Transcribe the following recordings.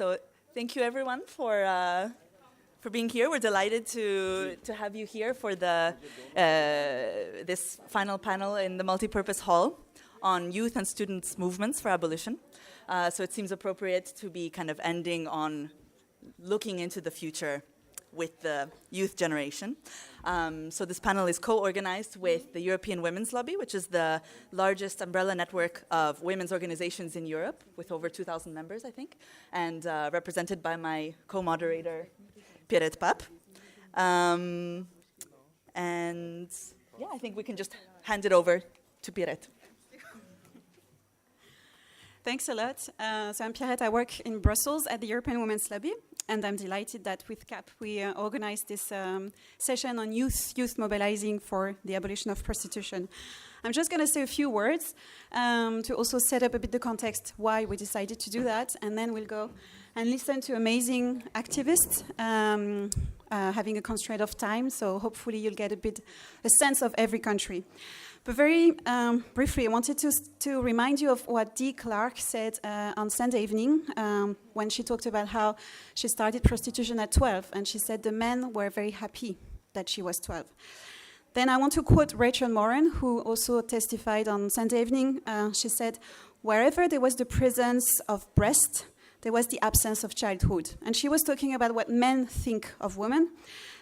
So thank you everyone for being here. We're delighted to have you here for the this final panel in the multipurpose hall on youth and students' movements for abolition. So it seems appropriate to be kind of ending on looking into the future with the youth generation. So this panel is co-organized with the European Women's Lobby, which is the largest umbrella network of women's organizations in Europe, with over 2,000 members, I think, and represented by my co-moderator, Pierrette Pape. And yeah, I think we can just hand it over to Pierrette. Thanks a lot. So I'm Pierrette. I work in Brussels at the European Women's Lobby, and I'm delighted that with CAP we organized this session on youth mobilizing for the abolition of prostitution. I'm just going to say a few words to also set up a bit the context why we decided to do that, and then we'll go and listen to amazing activists having a constraint of time, so hopefully you'll get a sense of every country. But very briefly, I wanted to remind you of what Dee Clark said on Sunday evening when she talked about how she started prostitution at 12, and she said the men were very happy that she was 12. Then I want to quote Rachel Moran, who also testified on Sunday evening. She said, wherever there was the presence of breast, there was the absence of childhood. And she was talking about what men think of women,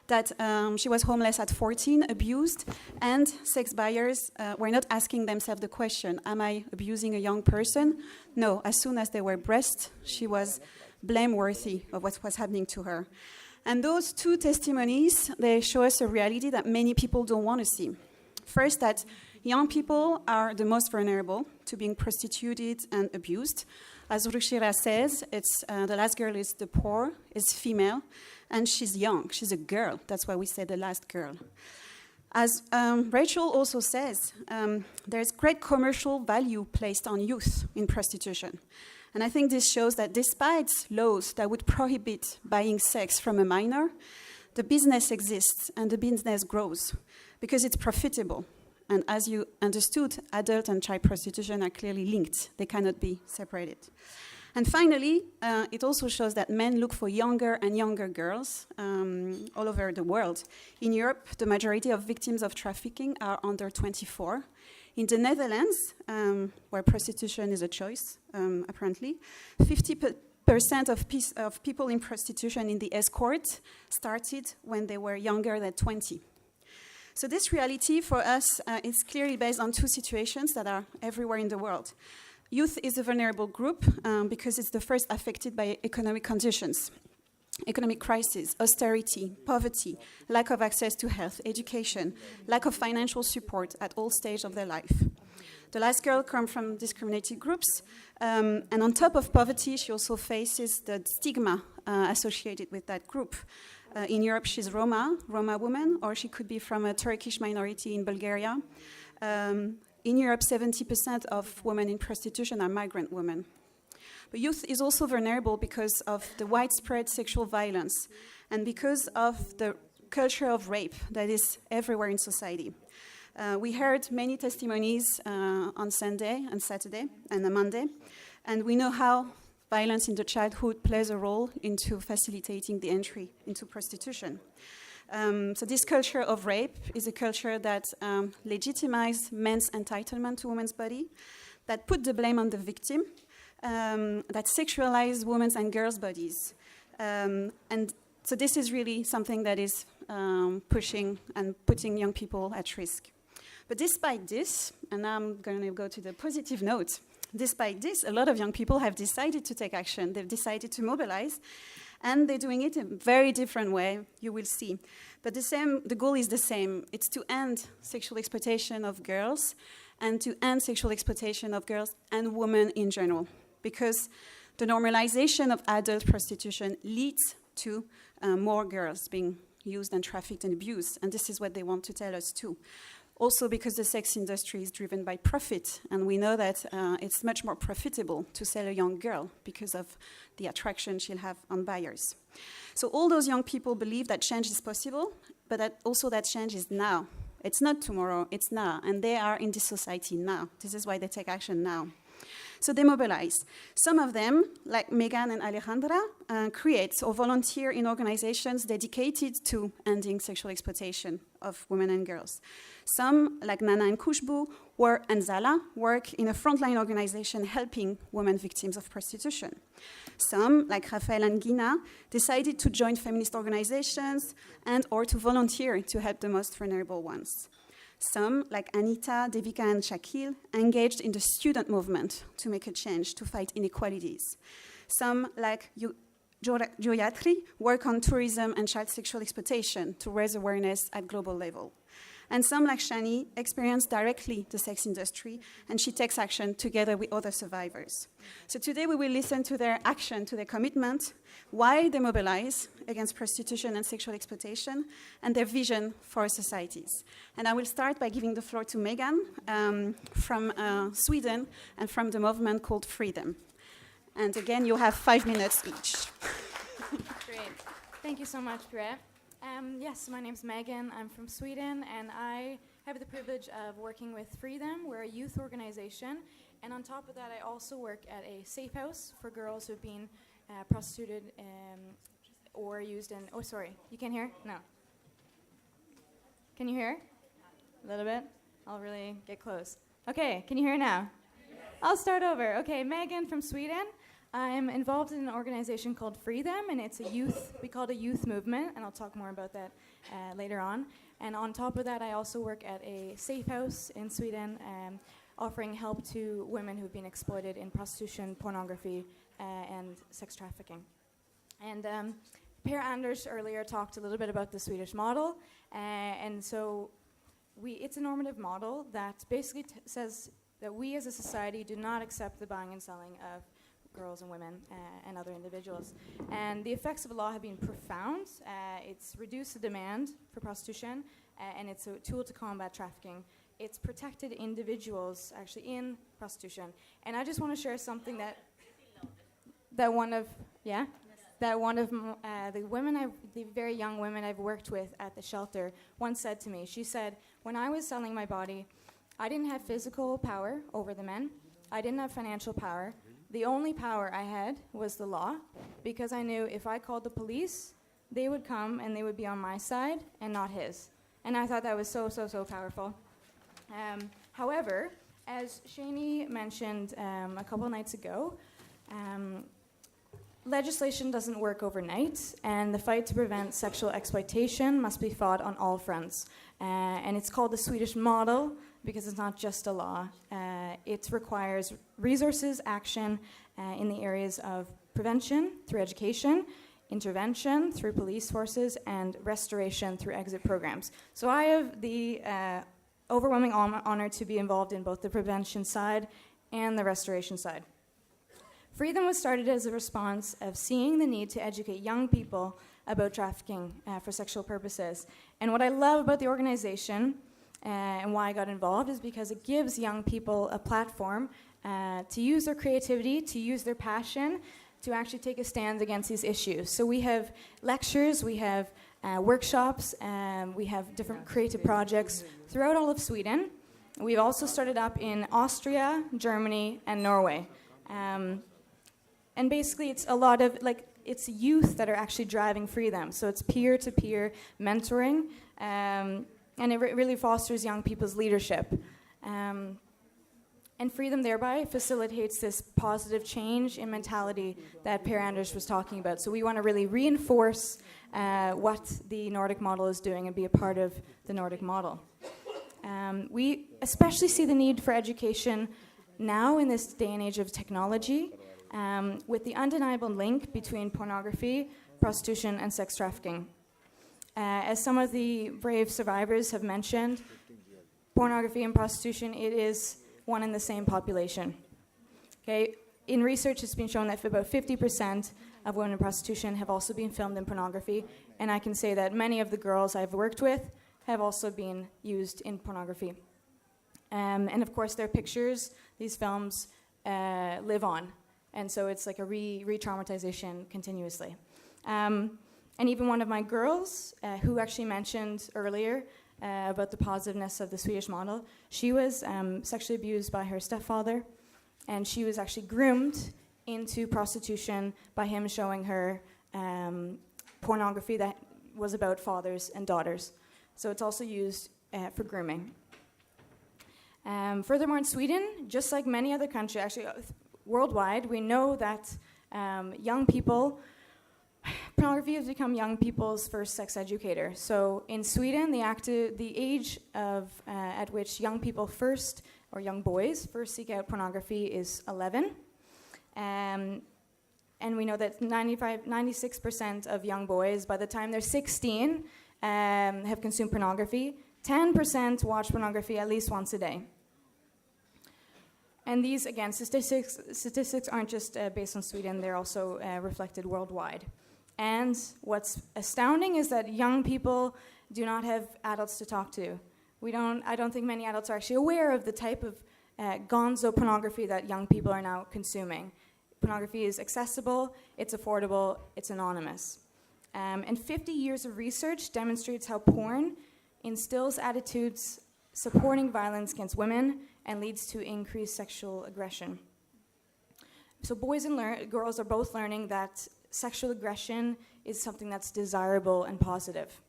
that she was homeless at 14, abused, and sex buyers were not asking themselves the question, am I abusing a young person? No, as soon as there were breasts, she was blameworthy of what was happening to her. And those two testimonies, they show us a reality that many people don't want to see. First, that young people are the most vulnerable to being prostituted and abused. As Rushira says, it's the last girl is the poor, is female, and she's young. She's a girl. That's why we say the last girl. As Rachel also says, there's great commercial value placed on youth in prostitution. And I think this shows that despite laws that would prohibit buying sex from a minor, the business exists and the business grows because it's profitable. And as you understood, adult and child prostitution are clearly linked. They cannot be separated. And finally, it also shows that men look for younger and younger girls all over the world. In Europe, the majority of victims of trafficking are under 24. In the Netherlands, where prostitution is a choice, apparently, 50% of people in prostitution in the escort started when they were younger than 20. So this reality for us is clearly based on two situations that are everywhere in the world. Youth is a vulnerable group because it's the first affected by economic conditions, economic crisis, austerity, poverty, lack of access to health, education, lack of financial support at all stages of their life. The last girl comes from discriminated groups, and on top of poverty, she also faces the stigma associated with that group. In Europe, she's Roma woman, or she could be from a Turkish minority in Bulgaria. In Europe, 70% of women in prostitution are migrant women. But youth is also vulnerable because of the widespread sexual violence and because of the culture of rape that is everywhere in society. We heard many testimonies on Sunday and Saturday and on Monday, and we know how violence in the childhood plays a role into facilitating the entry into prostitution. So this culture of rape is a culture that legitimizes men's entitlement to women's body, that put the blame on the victim, that sexualizes women's and girls' bodies. And so this is really something that is pushing and putting young people at risk. But despite this, and now I'm going to go to the positive note, despite this, a lot of young people have decided to take action. They've decided to mobilize, and they're doing it in a very different way, you will see. But the goal is the same. It's to end sexual exploitation of girls and to end sexual exploitation of girls and women in general, because the normalization of adult prostitution leads to more girls being used and trafficked and abused, and this is what they want to tell us too. Also because the sex industry is driven by profit, and we know that it's much more profitable to sell a young girl because of the attraction she'll have on buyers. So all those young people believe that change is possible, but that also that change is now. It's not tomorrow, it's now, and they are in this society now. This is why they take action now. So they mobilize. Some of them, like Meghan and Alejandra, create or volunteer in organizations dedicated to ending sexual exploitation of women and girls. Some, like Nana and Khushboo, and Zala, work in a frontline organization helping women victims of prostitution. Some, like Raphaëlle and Ghina, decided to join feminist organizations and or to volunteer to help the most vulnerable ones. Some, like Anita, Devika, and Shakil, engaged in the student movement to make a change, to fight inequalities. Some, like Joyatri, work on tourism and child sexual exploitation to raise awareness at global level. And some, like Shanie, experience directly the sex industry, and she takes action together with other survivors. So today we will listen to their action, to their commitment, why they mobilize against prostitution and sexual exploitation, and their vision for our societies. And I will start by giving the floor to Meghan from Sweden and from the movement called Freethem. And again, you have 5 minutes each. Great. Thank you so much, Pierre. Yes, my name's Meghan. I'm from Sweden, and I have the privilege of working with Freethem. We're a youth organization, and on top of that, I also work at a safe house for girls who've been prostituted or used in... Oh, sorry. You can't hear? No. Can you hear? A little bit? I'll really get close. Okay, can you hear now? I'll start over. Okay, Meghan from Sweden. I'm involved in an organization called Freethem, and it's a youth, we call it a youth movement, and I'll talk more about that later on. And on top of that, I also work at a safe house in Sweden, offering help to women who've been exploited in prostitution, pornography, and sex trafficking. And Per Anders earlier talked a little bit about the Swedish model, and so it's a normative model that basically says that we as a society do not accept the buying and selling of girls and women and other individuals. And the effects of the law have been profound. It's reduced the demand for prostitution, and it's a tool to combat trafficking. It's protected individuals actually in prostitution. And I just want to share something that one of the very young women I've worked with at the shelter once said to me. She said, when I was selling my body, I didn't have physical power over the men. I didn't have financial power. The only power I had was the law, because I knew if I called the police, they would come and they would be on my side and not his. And I thought that was so, so, so powerful. However, as Shanie mentioned a couple of nights ago, legislation doesn't work overnight, and the fight to prevent sexual exploitation must be fought on all fronts. And it's called the Swedish model, because it's not just a law. It requires resources, action in the areas of prevention through education, intervention through police forces, and restoration through exit programs. So I have the overwhelming honor to be involved in both the prevention side and the restoration side. Freethem was started as a response of seeing the need to educate young people about trafficking for sexual purposes. And what I love about the organization and why I got involved is because it gives young people a platform to use their creativity, to use their passion, to actually take a stand against these issues. So we have lectures, we have workshops, we have different creative projects throughout all of Sweden. We've also started up in Austria, Germany, and Norway. And basically it's a lot of, it's youth that are actually driving Freethem. So it's peer-to-peer mentoring, and it really fosters young people's leadership. And Freethem thereby facilitates this positive change in mentality that Per Anders was talking about. So we want to really reinforce what the Nordic model is doing and be a part of the Nordic model. We especially see the need for education now in this day and age of technology, with the undeniable link between pornography, prostitution, and sex trafficking. As some of the brave survivors have mentioned, pornography and prostitution, it is one and the same population. Okay? In research, it's been shown that about 50% of women in prostitution have also been filmed in pornography, and I can say that many of the girls I've worked with have also been used in pornography. And of course, their pictures, these films, live on. And so it's like a re-traumatization continuously. And even one of my girls, who actually mentioned earlier about the positiveness of the Swedish model, she was sexually abused by her stepfather. And she was actually groomed into prostitution by him showing her pornography that was about fathers and daughters. So it's also used for grooming. Furthermore, in Sweden, just like many other countries, actually worldwide, we know that young people, pornography has become young people's first sex educator. So in Sweden, the age of at which young people first, or young boys, first seek out pornography is 11. And we know that 96% of young boys, by the time they're 16, have consumed pornography. 10% watch pornography at least once a day. And these, again, statistics aren't just based on Sweden, they're also reflected worldwide. And what's astounding is that young people do not have adults to talk to. I don't think many adults are actually aware of the type of gonzo pornography that young people are now consuming. Pornography is accessible, it's affordable, it's anonymous. And 50 years of research demonstrates how porn instills attitudes supporting violence against women and leads to increased sexual aggression. So boys and girls are both learning that sexual aggression is something that's desirable and positive.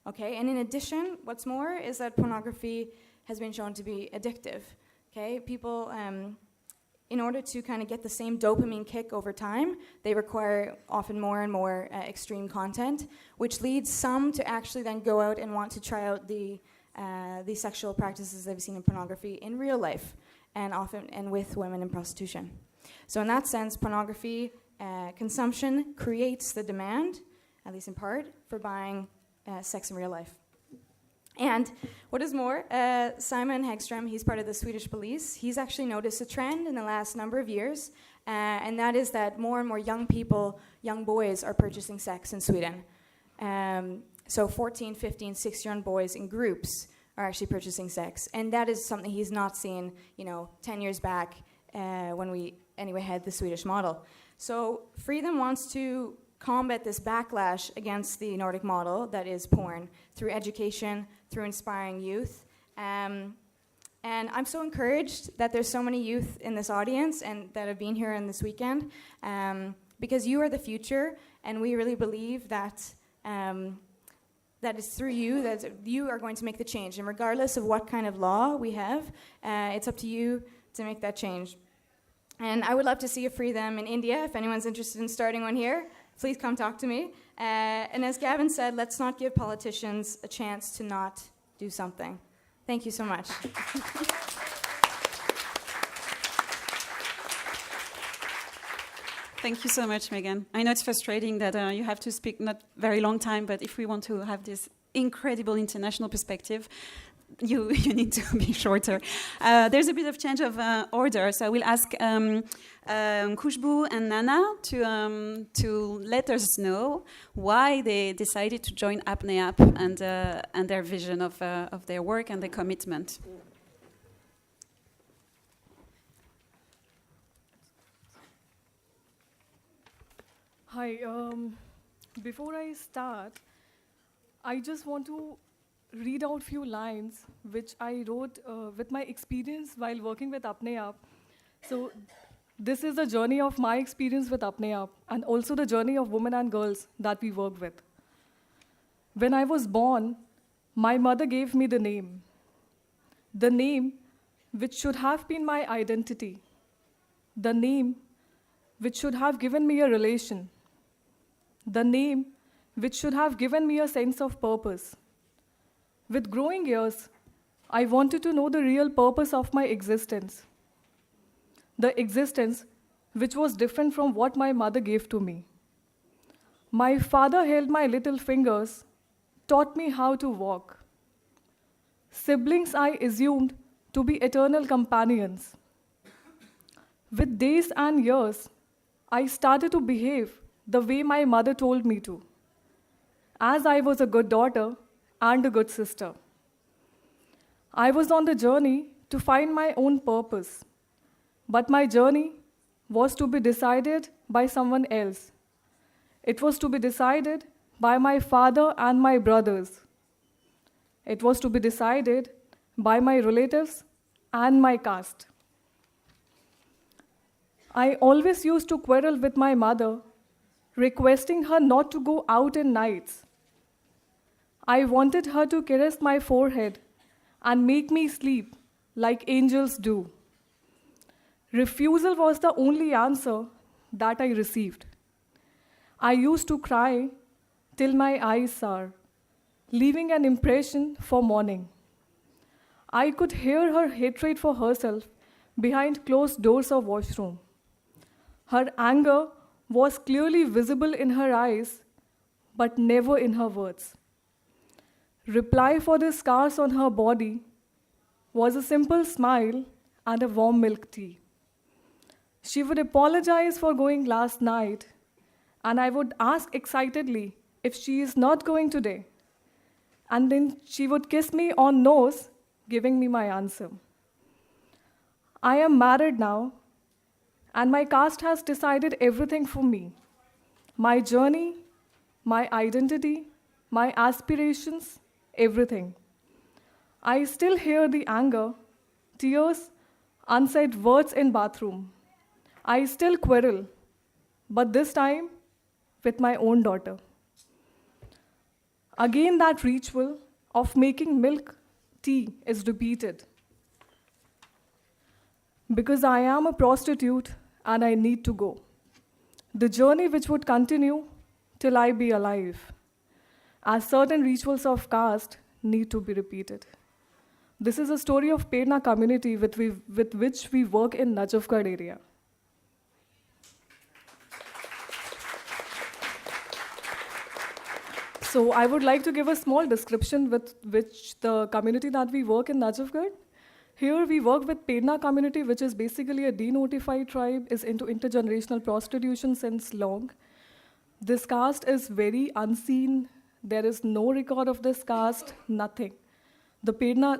Okay, and in addition, what's more is that pornography has been shown to be addictive. Okay, people, in order to kind of get the same dopamine kick over time, they require often more and more extreme content, which leads some to actually then go out and want to try out the sexual practices they've seen in pornography in real life, and often with women in prostitution. So in that sense, pornography consumption creates the demand, at least in part, for buying sex in real life. And what is more, Simon Hagström, he's part of the Swedish police, he's actually noticed a trend in the last number of years, and that is that more and more young people, young boys, are purchasing sex in Sweden. So 14, 15, 16-year-old boys in groups are actually purchasing sex. And that is something he's not seen, 10 years back when we, anyway, had the Swedish model. So Freethem wants to combat this backlash against the Nordic model that is porn through education, through inspiring youth. And I'm so encouraged that there's so many youth in this audience and that have been here in this weekend, because you are the future, and we really believe that that it's through you that you are going to make the change. And regardless of what kind of law we have, it's up to you to make that change. And I would love to see a Freethem in India. If anyone's interested in starting one here, please come talk to me. And as Gavin said, let's not give politicians a chance to not do something. Thank you so much. Thank you so much, Meghan. I know it's frustrating that you have to speak not very long time, but if we want to have this incredible international perspective, you need to be shorter. There's a bit of change of order, so I will ask Khushboo and Nana to let us know why they decided to join Apne and their vision of their work and their commitment. Hi, before I start, I just want to read out few lines which I wrote with my experience while working with Apne. So this is the journey of my experience with Apne and also the journey of women and girls that we work with. When I was born, my mother gave me the name which should have been my identity, the name which should have given me a relation, the name which should have given me a sense of purpose. With growing years, I wanted to know the real purpose of my existence, the existence which was different from what my mother gave to me. My father held my little fingers, taught me how to walk. Siblings I assumed to be eternal companions. With days and years, I started to behave the way my mother told me to, as I was a good daughter and a good sister. I was on the journey to find my own purpose, but my journey was to be decided by someone else. It was to be decided by my father and my brothers. It was to be decided by my relatives and my caste. I always used to quarrel with my mother, requesting her not to go out in nights. I wanted her to caress my forehead and make me sleep like angels do. Refusal was the only answer that I received. I used to cry till my eyes sour, leaving an impression for morning. I could hear her hatred for herself behind closed doors of washroom. Her anger was clearly visible in her eyes, but never in her words. Reply for the scars on her body was a simple smile and a warm milk tea. She would apologize for going last night, and I would ask excitedly if she is not going today. And then she would kiss me on nose, giving me my answer. I am married now, and my caste has decided everything for me. My journey, my identity, my aspirations, everything. I still hear the anger, tears, unsaid words in bathroom. I still quarrel, but this time with my own daughter. Again, that ritual of making milk tea is repeated. Because I am a prostitute and I need to go. The journey which would continue till I be alive, as certain rituals of caste need to be repeated. This is a story of Pedna community with which we work in Najafgarh area. So I would like to give a small description with which the community that we work in Najafgarh. Here we work with Pedna community, which is basically a denotified tribe, is into intergenerational prostitution since long. This caste is very unseen. There is no record of this caste, nothing. The Pedna,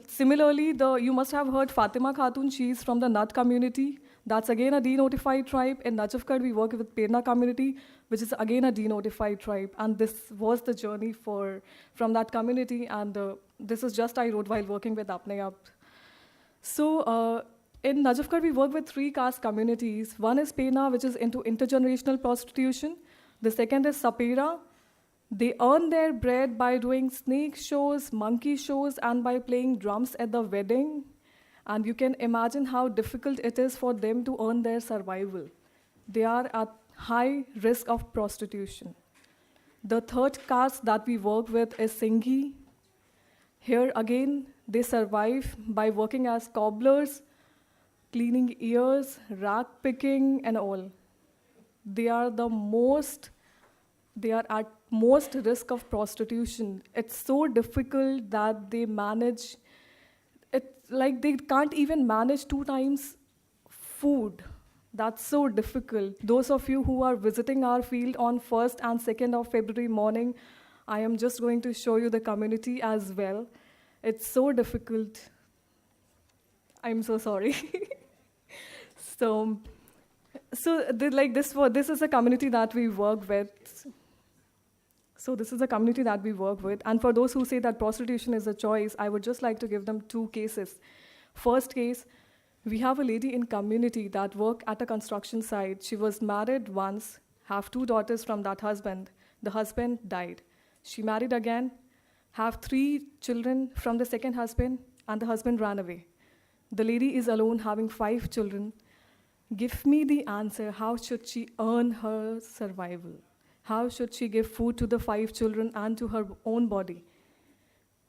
similarly, you must have heard Fatima Khatun, she is from the Nat community. That's again a denotified tribe. In Najafgarh, we work with Pedna community, which is again a denotified tribe. And this was the journey from that community. And this is just I wrote while working with Apne. So in Najafgarh, we work with 3 caste communities. One is Pedna, which is into intergenerational prostitution. The second is Sapera. They earn their bread by doing snake shows, monkey shows, and by playing drums at the wedding. And you can imagine how difficult it is for them to earn their survival. They are at high risk of prostitution. The third caste that we work with is Singhi. Here again, they survive by working as cobblers, cleaning ears, rag picking, and all. They are at most risk of prostitution. It's so difficult that they manage. It's like they can't even manage 2 times food. That's so difficult. Those of you who are visiting our field on 1st and 2nd of February morning, I am just going to show you the community as well. It's so difficult. I'm so sorry. This is a community that we work with. So this is a community that we work with. And for those who say that prostitution is a choice, I would just like to give them 2 cases. First case, we have a lady in community that worked at a construction site. She was married once, have 2 daughters from that husband. The husband died. She married again, have 3 children from the second husband, and the husband ran away. The lady is alone, having 5 children. Give me the answer, how should she earn her survival? How should she give food to the 5 children and to her own body?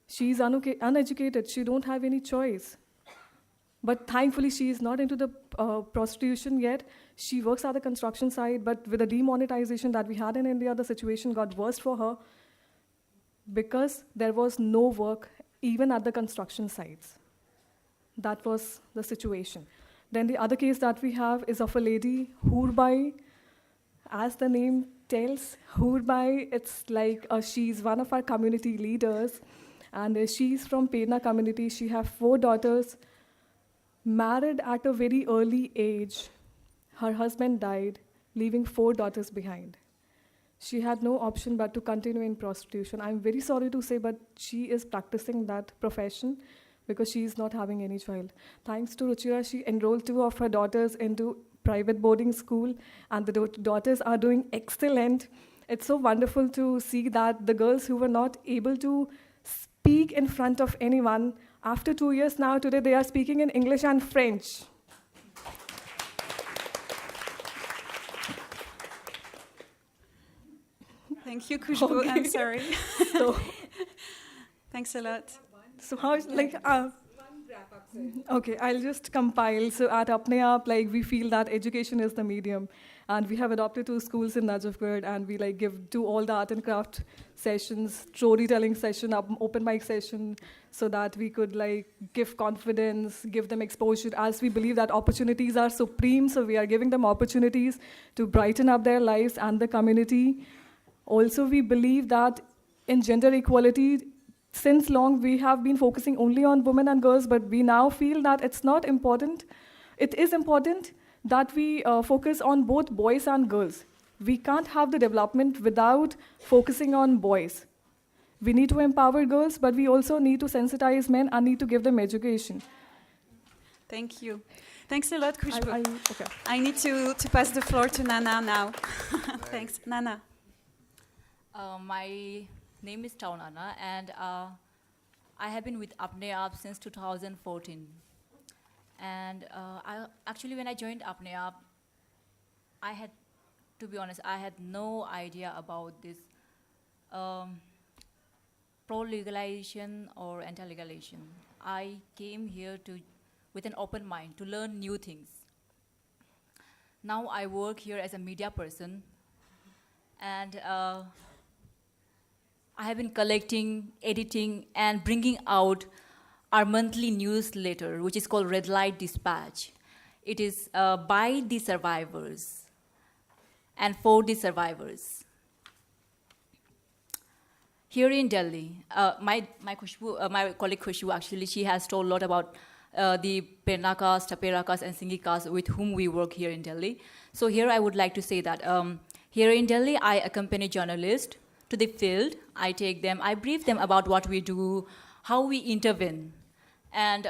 She is uneducated, she don't have any choice. But thankfully, she is not into the prostitution yet. She works at the construction site, but with the demonetization that we had in India, the situation got worse for her because there was no work even at the construction sites. That was the situation. Then the other case that we have is of a lady, Hurbai. As the name tells, Hurbai, it's like she's one of our community leaders, and she's from Pedna community. She has 4 daughters, married at a very early age. Her husband died, leaving 4 daughters behind. She had no option but to continue in prostitution. I'm very sorry to say, but she is practicing that profession because she is not having any child. Thanks to Ruchira, she enrolled 2 of her daughters into private boarding school, and the daughters are doing excellent. It's so wonderful to see that the girls who were not able to speak in front of anyone, after 2 years now, today they are speaking in English and French. Thank you, Khushboo. Okay. I'm sorry. So, Thanks a lot. so how is okay, I'll just compile. So at Apne, like we feel that education is the medium, and we have adopted 2 schools in Najafgarh, and we like do all the art and craft sessions, storytelling session, open mic session, so that we could like give confidence, give them exposure, as we believe that opportunities are supreme. So we are giving them opportunities to brighten up their lives and the community. Also, we believe that in gender equality, since long we have been focusing only on women and girls, but we now feel that it's not important. It is important that we focus on both boys and girls. We can't have the development without focusing on boys. We need to empower girls, but we also need to sensitize men and need to give them education. Thank you. Thanks a lot, Khushboo. Okay. I need to pass the floor to Nana now. Thanks. Nana. My name is Taunana, and I have been with Apne since 2014. And actually, when I joined Apne, I had, to be honest, I had no idea about this pro-legalization or anti-legalization. I came here with an open mind to learn new things. Now I work here as a media person, and I have been collecting, editing, and bringing out our monthly newsletter, which is called Red Light Dispatch. It is by the survivors and for the survivors. Here in Delhi, my colleague Khushboo, actually, she has told a lot about the Perna caste, Tapera caste, and Singhi caste with whom we work here in Delhi. So here I would like to say that here in Delhi, I accompany journalists to the field. I take them, I brief them about what we do, how we intervene. And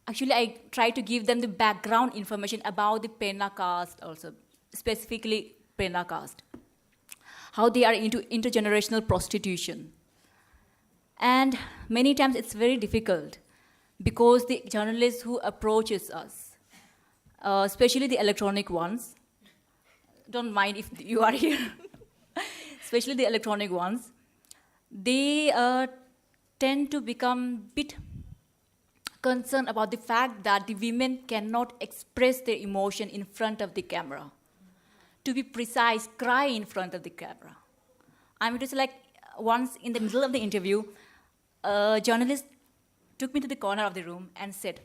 actually, I try to give them the background information about the Perna caste also, specifically Perna caste, how they are into intergenerational prostitution. And many times it's very difficult because the journalists who approaches us, especially the electronic ones, don't mind if you are here, especially the electronic ones, they tend to become a bit concerned about the fact that the women cannot express their emotion in front of the camera. To be precise, cry in front of the camera. It was like once in the middle of the interview, a journalist took me to the corner of the room and said,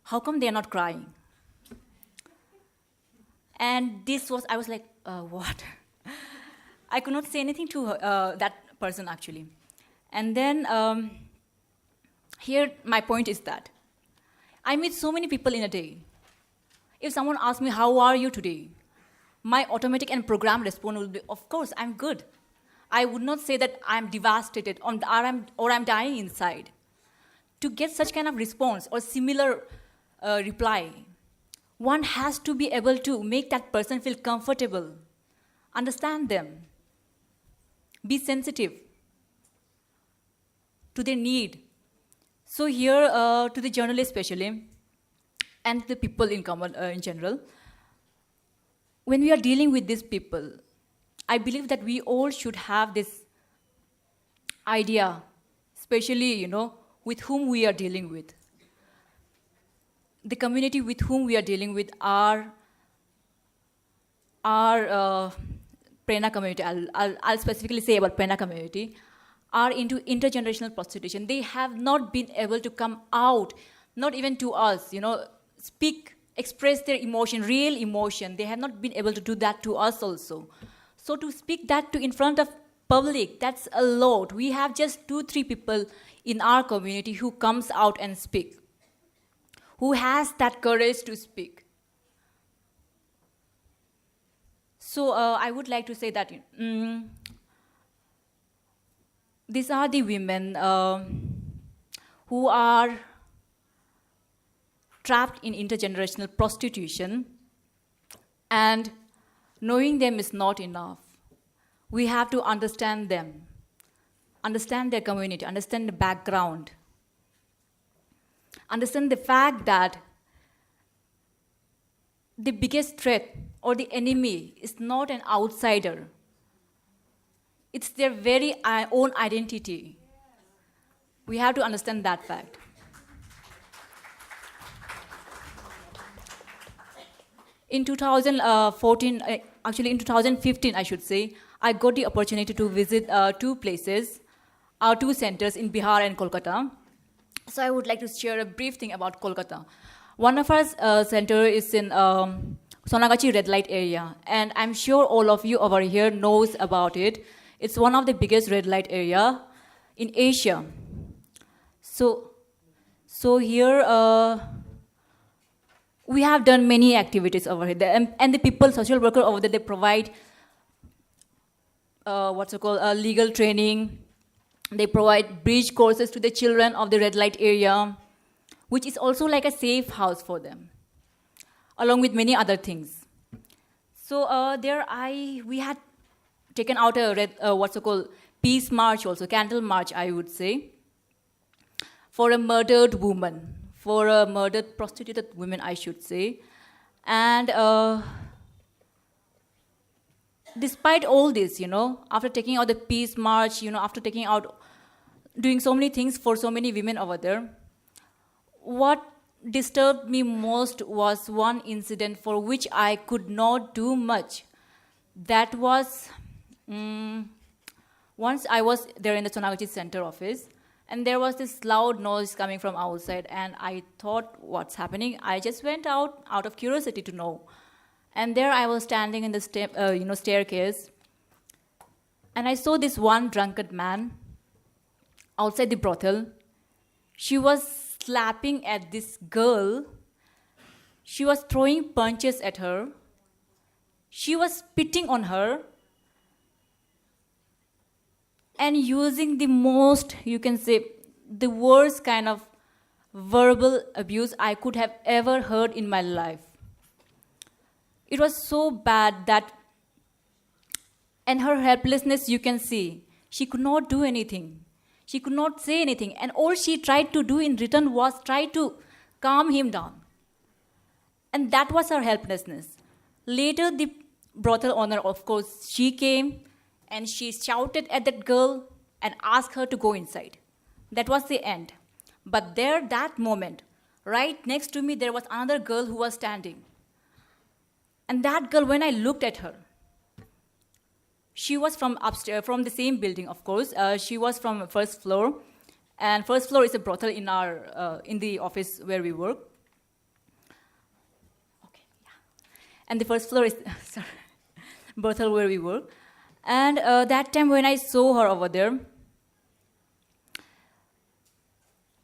"How come they're not crying?" And I was like, what? I could not say anything to her, that person, actually. And then here my point is that I meet so many people in a day. If someone asks me, "How are you today?" my automatic and programmed response will be, "Of course, I'm good." I would not say that I'm devastated or I'm dying inside. To get such kind of response or similar reply, one has to be able to make that person feel comfortable, understand them, be sensitive to their need. So here, to the journalists especially, and the people in common in general, when we are dealing with these people, I believe that we all should have this idea, especially, with whom we are dealing with. The community with whom we are dealing with are Prerna community. I'll specifically say about Prerna community, are into intergenerational prostitution. They have not been able to come out, not even to us, speak, express their emotion, real emotion. They have not been able to do that to us also. So to speak that in front of public, that's a lot. We have just 2-3 people in our community who comes out and speak, who has that courage to speak. So I would like to say that these are the women who are trapped in intergenerational prostitution, and knowing them is not enough. We have to understand them, understand their community, understand the background, understand the fact that the biggest threat or the enemy is not an outsider. It's their very own identity. We have to understand that fact. In 2014, actually in 2015, I should say, I got the opportunity to visit two places, two centers in Bihar and Kolkata. So I would like to share a brief thing about Kolkata. One of our center is in Sonagachi red light area, and I'm sure all of you over here knows about it. It's one of the biggest red light area in Asia. So here we have done many activities over here, and the people, social worker over there, they provide legal training. They provide bridge courses to the children of the red light area, which is also like a safe house for them, along with many other things. So we had taken out a peace march also, candle march, I would say, for a murdered woman, for a murdered prostituted woman, I should say. And despite all this, after taking out the peace march, after doing so many things for so many women over there, what disturbed me most was one incident for which I could not do much. That was, once I was there in the Sonagachi Center office, and there was this loud noise coming from outside, and I thought, what's happening? I just went out of curiosity to know. And there I was standing in the staircase, and I saw this one drunkard man outside the brothel. She was slapping at this girl. She was throwing punches at her. She was spitting on her and using the most, you can say, the worst kind of verbal abuse I could have ever heard in my life. It was so bad that, and her helplessness you can see, she could not do anything. She could not say anything. And all she tried to do in return was try to calm him down. And that was her helplessness. Later, the brothel owner, of course, she came and she shouted at that girl and asked her to go inside. That was the end. But there, that moment, right next to me, there was another girl who was standing. And that girl, when I looked at her, she was from upstairs, from the same building, of course. She was from first floor. And first floor is a brothel in the office where we work. Okay, yeah. And the first floor is, brothel where we work. And that time when I saw her over there,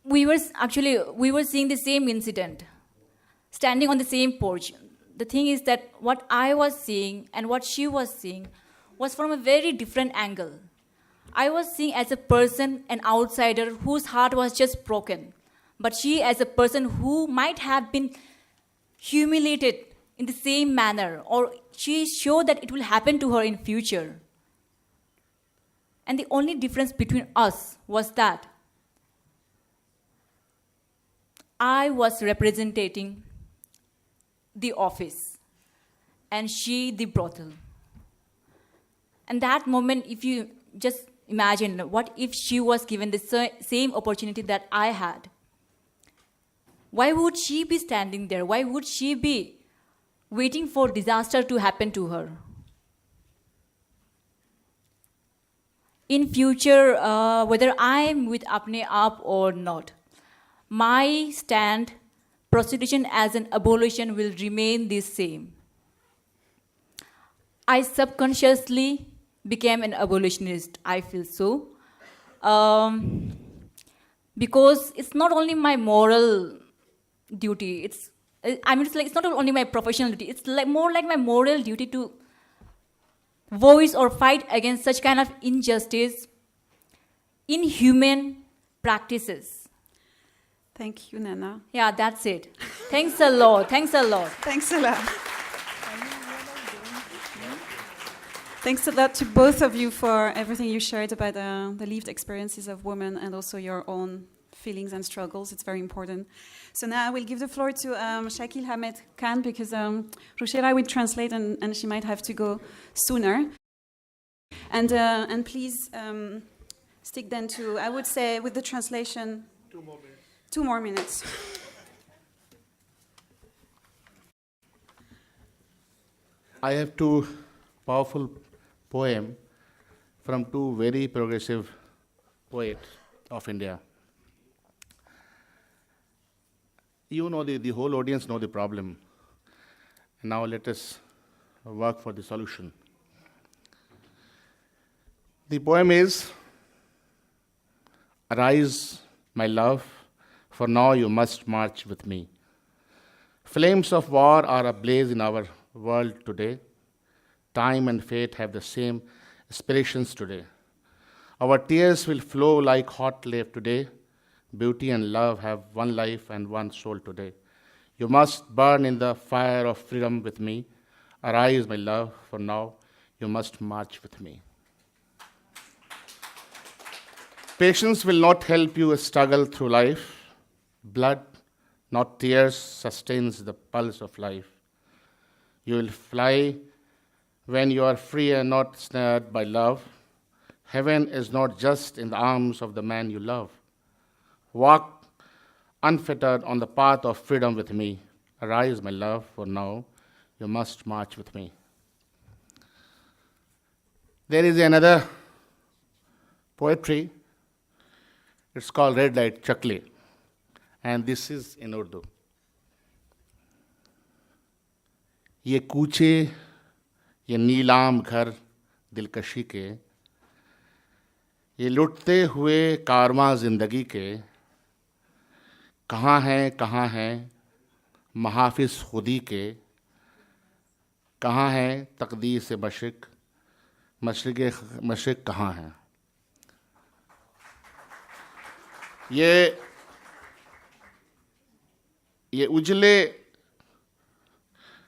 we were seeing the same incident, standing on the same porch. The thing is that what I was seeing and what she was seeing was from a very different angle. I was seeing as a person, an outsider whose heart was just broken. But she as a person who might have been humiliated in the same manner, or she showed that it will happen to her in future. And the only difference between us was that I was representing the office and she the brothel. And that moment, if you just imagine, what if she was given the same opportunity that I had? Why would she be standing there? Why would she be waiting for disaster to happen to her? In future, whether I'm with Apne up or not, my stand, prostitution as an abolition, will remain the same. I subconsciously became an abolitionist, I feel so. Because it's not only my moral duty, it's not only my professional duty, it's more like my moral duty to voice or fight against such kind of injustice, inhuman practices. Thank you, Nana. Yeah, that's it. Thanks a lot. Thanks a lot. Thanks a lot. Thanks a lot to both of you for everything you shared about the lived experiences of women and also your own feelings and struggles. It's very important. So now I will give the floor to Shakil Hamed Khan because Ruchira will translate and she might have to go sooner. And please stick then to, I would say, with the translation, 2 more minutes. 2 more minutes. I have 2 powerful poems from 2 very progressive poets of India. You know, the whole audience know the problem. Now let us work for the solution. The poem is, "Arise, my love, for now you must march with me. Flames of war are ablaze in our world today. Time and fate have the same aspirations today. Our tears will flow like hot lava today. Beauty and love have one life and one soul today. You must burn in the fire of freedom with me. Arise, my love, for now you must march with me." Patience will not help you struggle through life. Blood, not tears, sustains the pulse of life. You will fly when you are free and not snared by love. Heaven is not just in the arms of the man you love. Walk unfettered on the path of freedom with me. Arise, my love, for now you must march with me. There is another poetry. It's called Red Light Chakle, and this is in Urdu. ये कूचे ये नीलाम घर दिलकशी के, ये लुटते हुए कारवां ज़िंदगी के, कहाँ हैं महाफिज खुदी के, कहाँ है तकदीर से मशरिक़ कहाँ हैं। ये उजले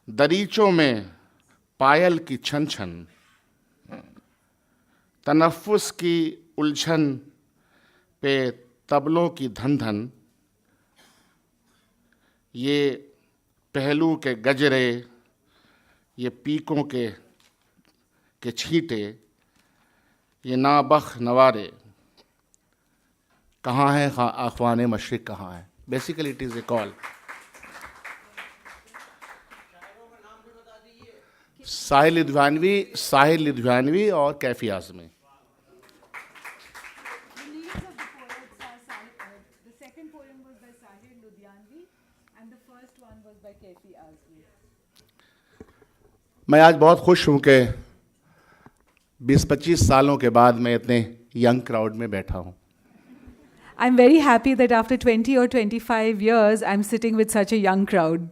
दरीचों में पायल की छन छन, तनफ़्फ़ुस की उलझन पे तबलों की धन धन, ये पहलू के गजरे, ये पीकों के छींटे, ये नाबख नवारे, कहाँ है आख्वान मशरिक़ कहाँ है। Basically it is a call. Sahil Ludhianvi और कैफी आज़मी। मैं आज बहुत खुश हूँ कि 20-25 सालों के बाद मैं इतने यंग क्राउड में बैठा हूँ। I'm very happy that after 20 or 25 years, I'm sitting with such a young crowd.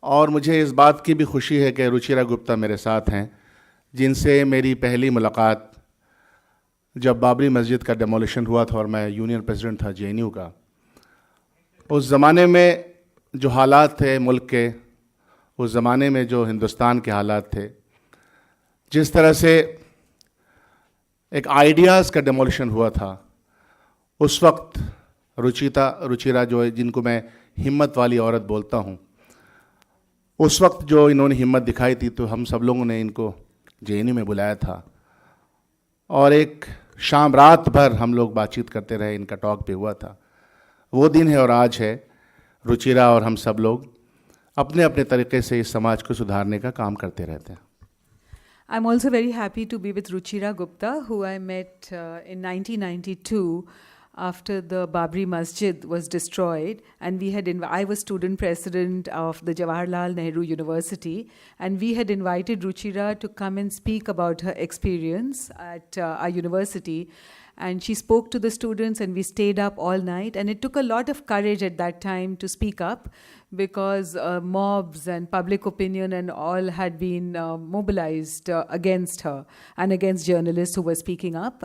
और मुझे इस बात की भी खुशी है कि रुचिरा गुप्ता मेरे साथ हैं, जिनसे मेरी पहली मुलाकात जब बाबरी मस्जिद का डेमोलिशन हुआ था और मैं यूनियन प्रेसिडेंट था JNU का। उस ज़माने में जो हालात थे मुल्क के, उस ज़माने में जो हिंदुस्तान के हालात थे, जिस तरह से एक आइडियाज़ का डेमोलिशन हुआ था, उस वक्त रुचिरा जो है, जिनको मैं हिम्मत वाली औरत बोलता हूँ, उस वक्त जो इन्होंने हिम्मत दिखाई थी, तो हम सब लोगों ने इनको JNU में बुलाया था और एक शाम रात भर हम लोग बातचीत करते रहे, इनका टॉक पे हुआ था। वो दिन है और आज है। रुचिरा और हम सब लोग अपने अपने तरीक़े से इस समाज को सुधारने का काम करते रहते हैं। I'm also very happy to be with Ruchira Gupta, who I met in 1992 after the Babri Masjid was destroyed, and I was student president of the Jawaharlal Nehru University, and we had invited Ruchira to come and speak about her experience at our university. And she spoke to the students, and we stayed up all night. And it took a lot of courage at that time to speak up, because mobs and public opinion and all had been mobilized against her and against journalists who were speaking up.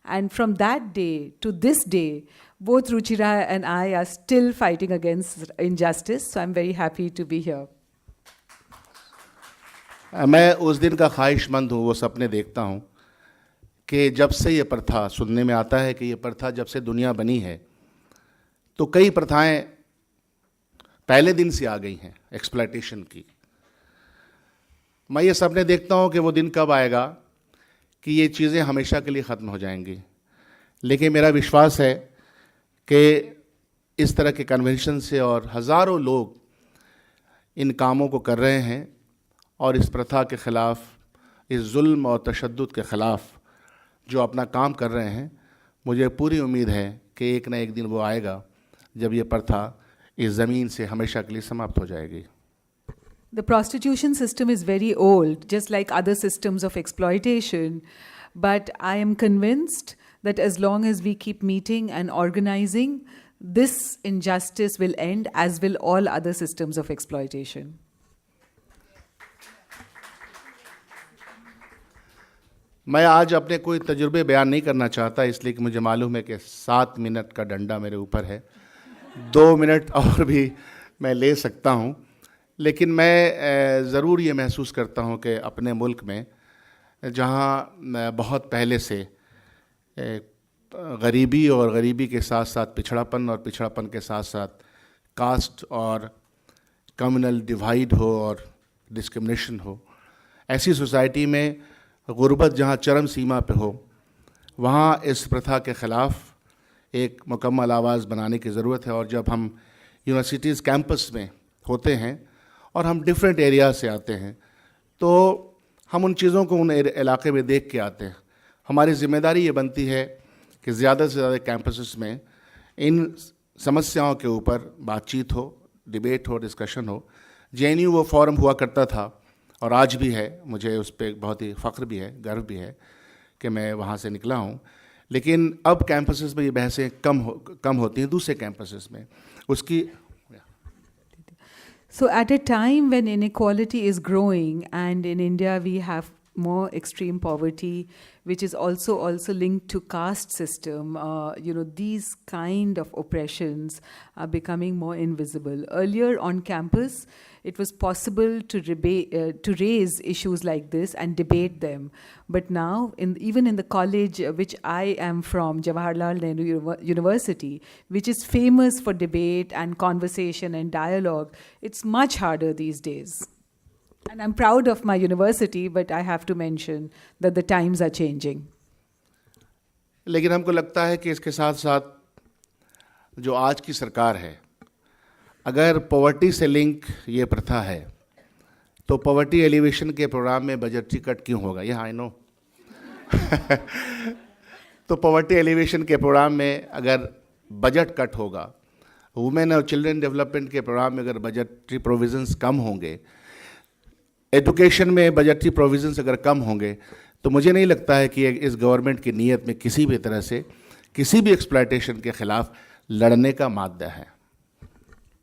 And from that day to this day, both Ruchira and I are still fighting against injustice, so I'm very happy to be here. मैं उस दिन का ख्वाहिशमंद हूँ, वो सपने देखता हूँ कि जब से ये प्रथा, सुनने में आता है कि ये प्रथा जब से दुनिया बनी है तो कई प्रथाएं पहले दिन से आ गई हैं एक्सप्लॉयटेशन की। मैं ये सपने देखता हूँ कि वो दिन कब आएगा कि ये चीज़ें हमेशा के लिए ख़त्म हो जाएंगी, लेकिन मेरा विश्वास है कि इस तरह के कन्वेंशन से और हज़ारों लोग इन कामों को कर रहे हैं और इस प्रथा के ख़िलाफ़, इस जुल्म और तशद्दुद के ख़िलाफ़ जो अपना काम कर रहे हैं, मुझे पूरी उम्मीद है कि एक न एक दिन वो आएगा जब ये प्रथा इस ज़मीन से हमेशा के लिए समाप्त हो जाएगी। The prostitution system is very old, just like other systems of exploitation. But I am convinced that as long as we keep meeting and organizing, this injustice will end, as will all other systems of exploitation. मैं आज अपने कोई तजुर्बे बयान नहीं करना चाहता, इसलिए कि मुझे मालूम है कि 7 मिनट का डंडा मेरे ऊपर है, 2 मिनट और भी मैं ले सकता हूँ, लेकिन मैं ज़रूर ये महसूस करता हूँ कि अपने मुल्क में जहाँ बहुत पहले से गरीबी और गरीबी के साथ साथ पिछड़ापन और पिछड़ापन के साथ साथ कास्ट और कम्युनल डिवाइड हो और डिस्क्रिमिनेशन हो, ऐसी सोसाइटी में गुर्बत जहाँ चरम सीमा पे हो, वहाँ इस प्रथा के ख़िलाफ़ एक मुकम्मल आवाज़ बनाने की ज़रूरत है। और जब हम यूनिवर्सिटीज़ कैंपस में होते हैं और हम डिफरेंट एरिया से आते हैं तो हम उन चीज़ों को उन इलाके में देख के आते हैं। हमारी ज़िम्मेदारी ये बनती है कि ज़्यादा से ज़्यादा कैंपसेस में इन समस्याओं के ऊपर बातचीत हो, डिबेट हो, डिस्कशन हो। JNU वो फोरम हुआ करता था और आज भी है, मुझे उस पर बहुत ही फ़ख्र भी है, गर्व भी है कि मैं वहाँ से निकला हूँ। लेकिन अब कैंपसेस में ये बहसें कम होती हैं दूसरे कैंपसेस में उसकी। So at a time when inequality is growing, and in India we have more extreme poverty, which is also linked to caste system, these kind of oppressions are becoming more invisible. Earlier on campus, it was possible to raise issues like this and debate them. But now, even in the college which I am from, Jawaharlal Nehru University, which is famous for debate and conversation and dialogue, it's much harder these days. And I'm proud of my university, but I have to mention that the times are changing. लेकिन हमको लगता है कि इसके साथ साथ जो आज की सरकार है, अगर पॉवर्टी से लिंक ये प्रथा है तो पॉवर्टी एलिवेशन के प्रोग्राम में बजटरी कट क्यों होगा? ये आई नो। तो पॉवर्टी एलिवेशन के प्रोग्राम में अगर बजट कट होगा, वुमेन और चिल्ड्रन डेवलपमेंट के प्रोग्राम में अगर बजटरी प्रोविजंस कम होंगे, एजुकेशन में बजटरी प्रोविजंस अगर कम होंगे, तो मुझे नहीं लगता है कि इस गवर्नमेंट की नीयत में किसी भी तरह से किसी भी एक्सप्लॉयटेशन के खिलाफ लड़ने का मादा है।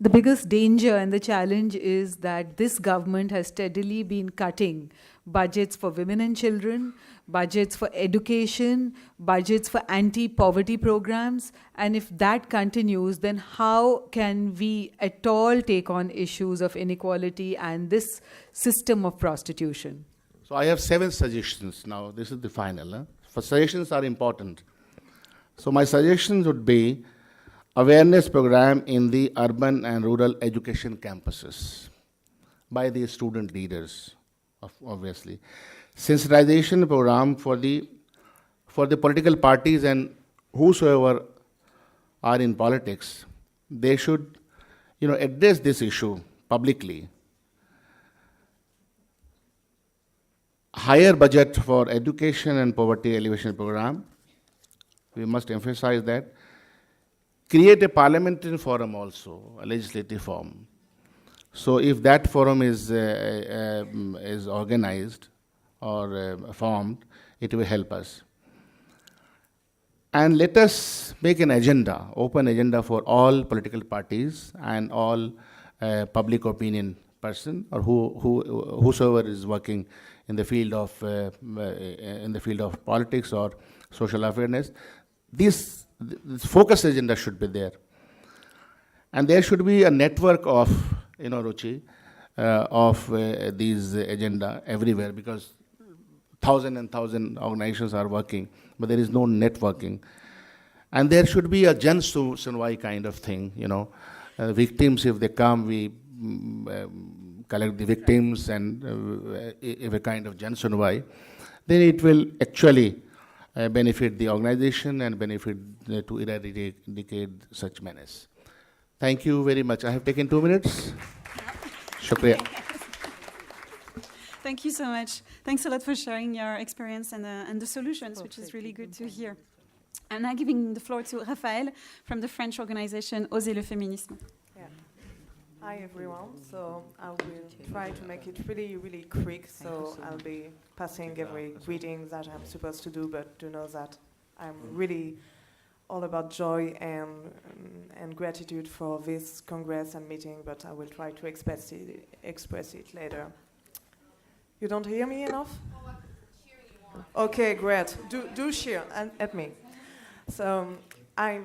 The biggest danger and the challenge is that this government has steadily been cutting budgets for women and children, budgets for education, budgets for anti-poverty programs. And if that continues, then how can we at all take on issues of inequality and this system of prostitution? So I have 7 suggestions now. This is the final. For suggestions are important. So my suggestions would be awareness program in the urban and rural education campuses by the student leaders, obviously. Sensitization program for the political parties and whosoever are in politics. They should, address this issue publicly. Higher budget for education and poverty alleviation program. We must emphasize that. Create a parliamentary forum also, a legislative forum. So if that forum is organized or formed, it will help us. And let us make an agenda, open agenda for all political parties and all public opinion person or whosoever is working in the field of politics or social awareness. This the focus agenda should be there. And there should be a network of, Ruchi, of these agenda everywhere, because thousand and thousand organizations are working, but there is no networking. And there should be a Jan Sunwai kind of thing, victims, if they come, we collect the victims, and if a kind of Jan Sunwai, then it will actually benefit the organization and benefit to eradicate such menace. Thank you very much. I have taken 2 minutes. Shukriya. Thank you so much. Thanks a lot for sharing your experience and the solutions, which is really good to hear. I'm now giving the floor to Raphaëlle from the French organization Osez le féminisme. Yeah. Hi everyone. So I will try to make it really, really quick. So I'll be passing every greeting that I'm supposed to do, but do know that I'm really all about joy and gratitude for this congress and meeting, but I will try to express it later. You don't hear me enough? Okay, great. Do cheer at me. So I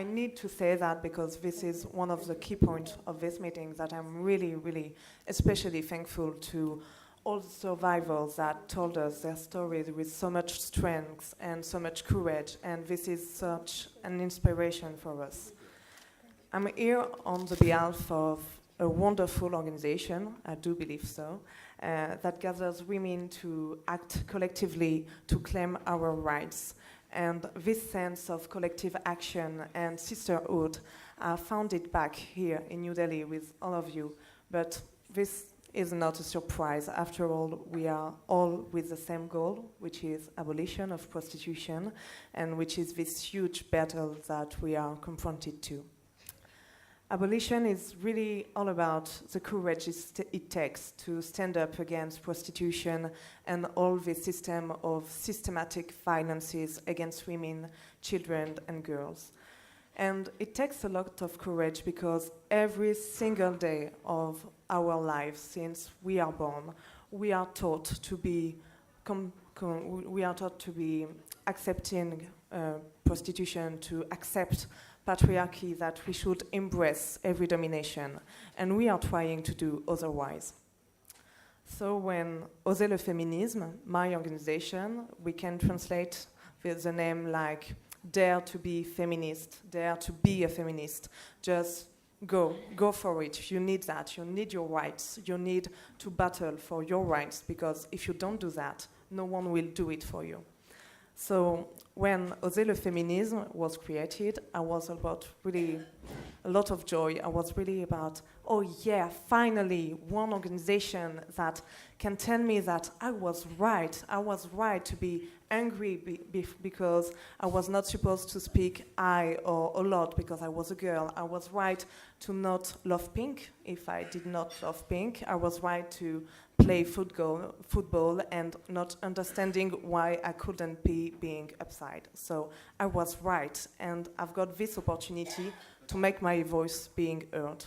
need to say that because this is one of the key points of this meeting, that I'm really, really especially thankful to all the survivors that told us their stories with so much strength and so much courage, and this is such an inspiration for us. I'm here on the behalf of a wonderful organization, I do believe so, that gathers women to act collectively to claim our rights. And this sense of collective action and sisterhood, I found it back here in New Delhi with all of you. But this is not a surprise. After all, we are all with the same goal, which is abolition of prostitution, and which is this huge battle that we are confronted to. Abolition is really all about the courage it takes to stand up against prostitution and all the system of systematic violences against women, children, and girls. And it takes a lot of courage because every single day of our lives, since we are born, we are taught to be accepting prostitution, to accept patriarchy, that we should embrace every domination, and we are trying to do otherwise. So when Osez le féminisme, my organization, we can translate with the name like dare to be feminist, dare to be a feminist. Just go for it. You need that. You need your rights. You need to battle for your rights, because if you don't do that, no one will do it for you. So when Osez le féminisme was created, I was about really a lot of joy. I was really about, oh yeah, finally one organization that can tell me that I was right. I was right to be angry because I was not supposed to speak I or a lot because I was a girl. I was right to not love pink if I did not love pink. I was right to play football and not understanding why I couldn't be being upside. So I was right, and I've got this opportunity to make my voice being heard.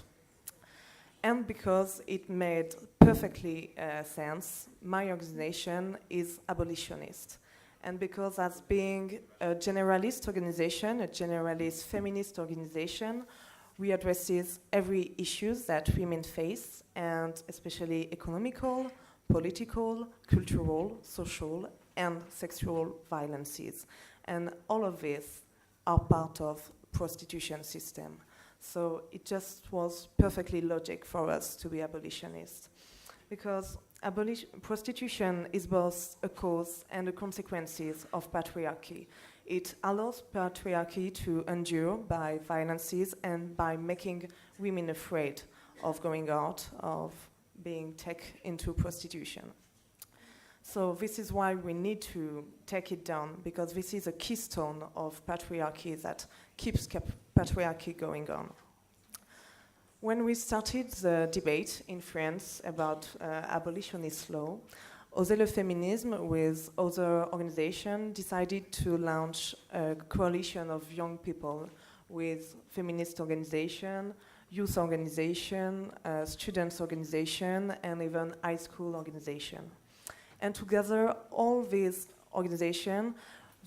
And because it made perfectly sense, my organization is abolitionist. And because as being a generalist organization, a generalist feminist organization, we addresses every issues that women face, and especially economical, political, cultural, social, and sexual violences. And all of these are part of prostitution system. So it just was perfectly logic for us to be abolitionists. Because prostitution is both a cause and a consequences of patriarchy. It allows patriarchy to endure by violences and by making women afraid of going out, of being taken into prostitution. So this is why we need to take it down, because this is a keystone of patriarchy that keeps patriarchy going on. When we started the debate in France about abolitionist law, Osez le féminisme, with other organizations, decided to launch a coalition of young people with feminist organization, youth organization, students organization, and even high school organization. And together, all these organizations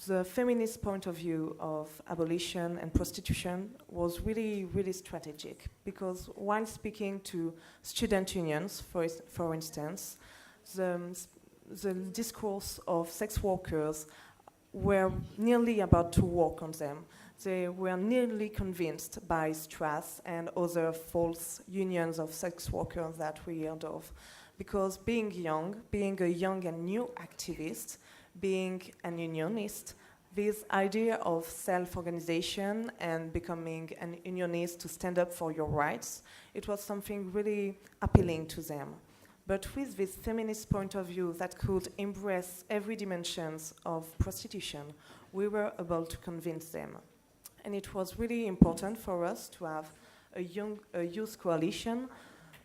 the feminist point of view of abolition and prostitution was really, really strategic, because while speaking to student unions, for instance, the discourse of sex workers were nearly about to work on them. They were nearly convinced by Strass and other false unions of sex workers that we heard of. Because being a young and new activist, being an unionist, this idea of self-organization and becoming an unionist to stand up for your rights, it was something really appealing to them. But with this feminist point of view that could embrace every dimension of prostitution, we were able to convince them. And it was really important for us to have a youth coalition,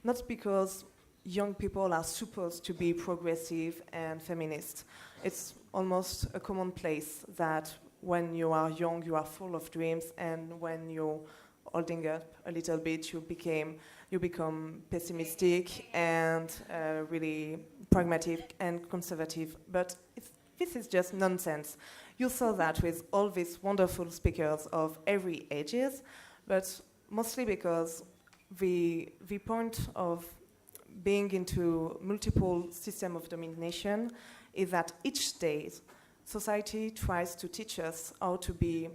not because young people are supposed to be progressive and feminist. It's almost a commonplace that when you are young, you are full of dreams, and when you're holding up a little bit, you become pessimistic and really pragmatic and conservative. But this is just nonsense. You saw that with all these wonderful speakers of every ages, but mostly because the point of being into multiple systems of domination is that each day society tries to teach us how to be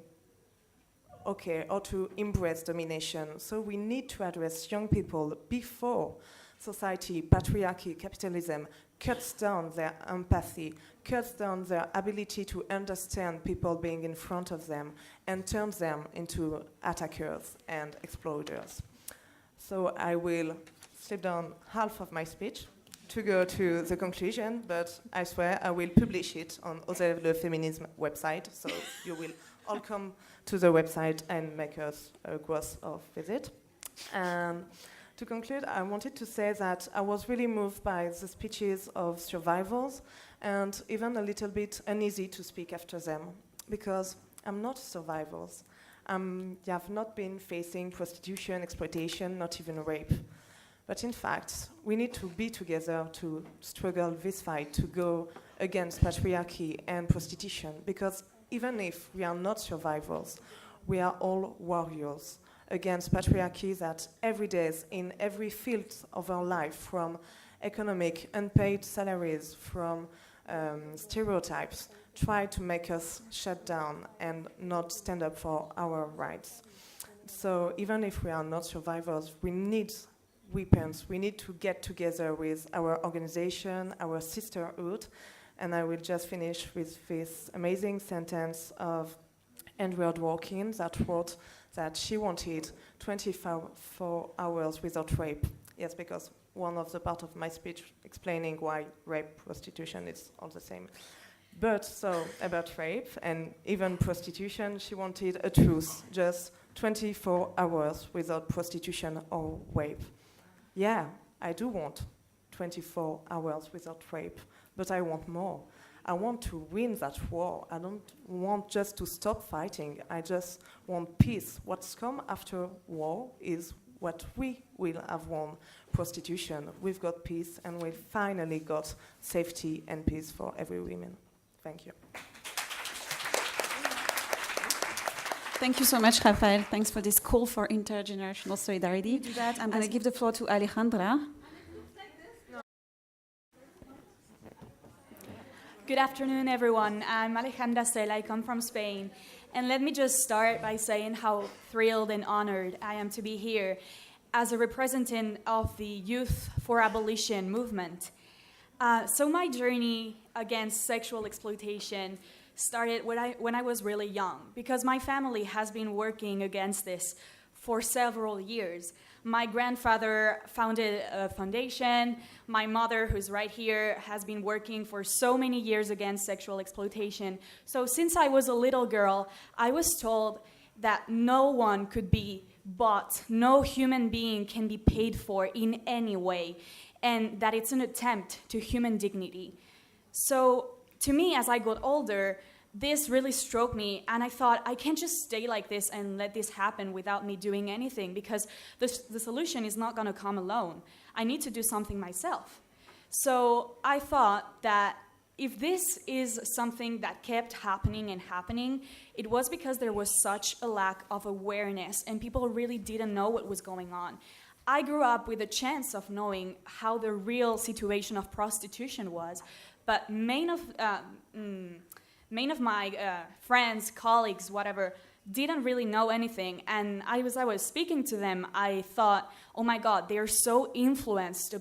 okay, or to embrace domination. So we need to address young people before society, patriarchy, capitalism cuts down their empathy, cuts down their ability to understand people being in front of them, and turns them into attackers and exploiters. So I will slip down half of my speech to go to the conclusion, but I swear I will publish it on Osez le Féminisme website, so you will all come to the website and make us a gross of visit. To conclude, I wanted to say that I was really moved by the speeches of survivors, and even a little bit uneasy to speak after them, because I'm not survivors. You have not been facing prostitution, exploitation, not even rape. But in fact, we need to be together to struggle this fight, to go against patriarchy and prostitution, because even if we are not survivors, we are all warriors against patriarchy that every day, in every field of our life, from economic unpaid salaries, from stereotypes, try to make us shut down and not stand up for our rights. So even if we are not survivors, we need weapons. We need to get together with our organization, our sisterhood. And I will just finish with this amazing sentence of Andrea Dworkin that wrote that she wanted 24 hours without rape. Yes, because one of the part of my speech explaining why rape, prostitution, it's all the same. But so about rape and even prostitution, she wanted a truce, just 24 hours without prostitution or rape. Yeah, I do want 24 hours without rape, but I want more. I want to win that war. I don't want just to stop fighting. I just want peace. What's come after war is what we will have won, prostitution. We've got peace, and we've finally got safety and peace for every woman. Thank you. Thank you so much, Raphaëlle. Thanks for this call for intergenerational solidarity. To that, I'm going to give the floor to Alejandra. Good afternoon, everyone. I'm Alejandra Stella. I come from Spain. And let me just start by saying how thrilled and honored I am to be here as a representative of the Youth for Abolition movement. So my journey against sexual exploitation started when I was really young, because my family has been working against this for several years. My grandfather founded a foundation. My mother, who's right here, has been working for so many years against sexual exploitation. So since I was a little girl, I was told that no one could be bought, no human being can be paid for in any way, and that it's an attempt to human dignity. So to me, as I got older, this really struck me, and I thought, I can't just stay like this and let this happen without me doing anything, because the solution is not going to come alone. I need to do something myself. So I thought that if this is something that kept happening and happening, it was because there was such a lack of awareness and people really didn't know what was going on. I grew up with a chance of knowing how the real situation of prostitution was, but many of my friends, colleagues, whatever, didn't really know anything. And as I was speaking to them, I thought, oh my God, they are so influenced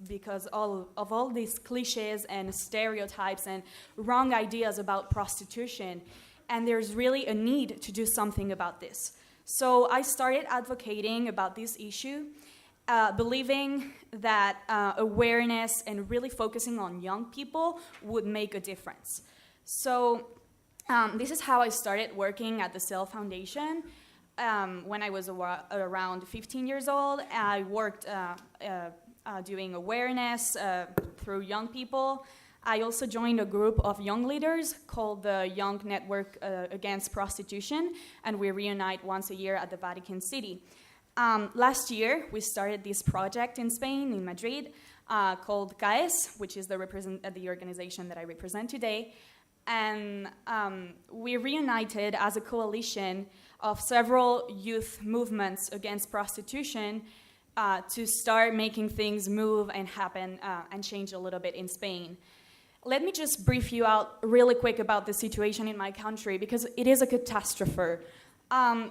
because of all these cliches and stereotypes and wrong ideas about prostitution. And there's really a need to do something about this. So I started advocating about this issue, believing that awareness and really focusing on young people would make a difference. So this is how I started working at the Cell Foundation. When I was around 15 years old, I worked doing awareness through young people. I also joined a group of young leaders called the Young Network Against Prostitution, and we reunite once a year at the Vatican City. Last year, we started this project in Spain, in Madrid, called CAES, which is the organization that I represent today. And we reunited as a coalition of several youth movements against prostitution to start making things move and happen and change a little bit in Spain. Let me just brief you out really quick about the situation in my country, because it is a catastrophe.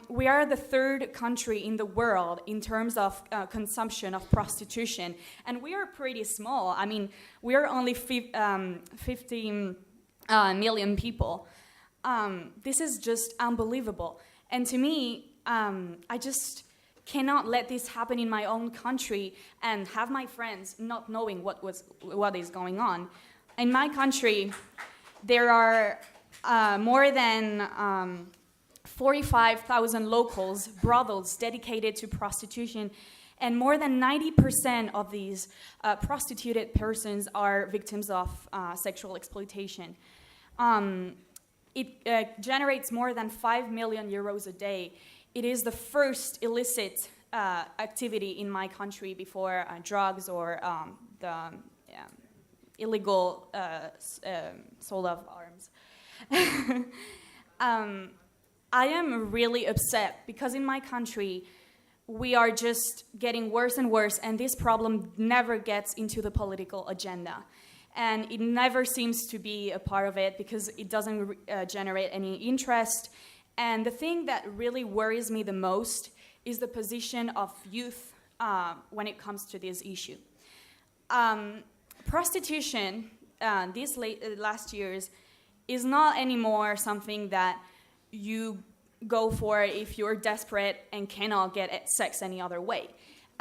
We are the third country in the world in terms of consumption of prostitution, and we are pretty small. I mean, we are only 15 million people. This is just unbelievable. And to me, I just cannot let this happen in my own country and have my friends not knowing what is going on. In my country, there are more than 45,000 locals, brothels dedicated to prostitution, and more than 90% of these prostituted persons are victims of sexual exploitation. It generates more than 5 million euros a day. It is the first illicit activity in my country before drugs or the illegal sold of arms. I am really upset because in my country, we are just getting worse and worse, and this problem never gets into the political agenda. And it never seems to be a part of it because it doesn't generate any interest. And the thing that really worries me the most is the position of youth when it comes to this issue. Prostitution, these last years, is not anymore something that you go for if you're desperate and cannot get sex any other way.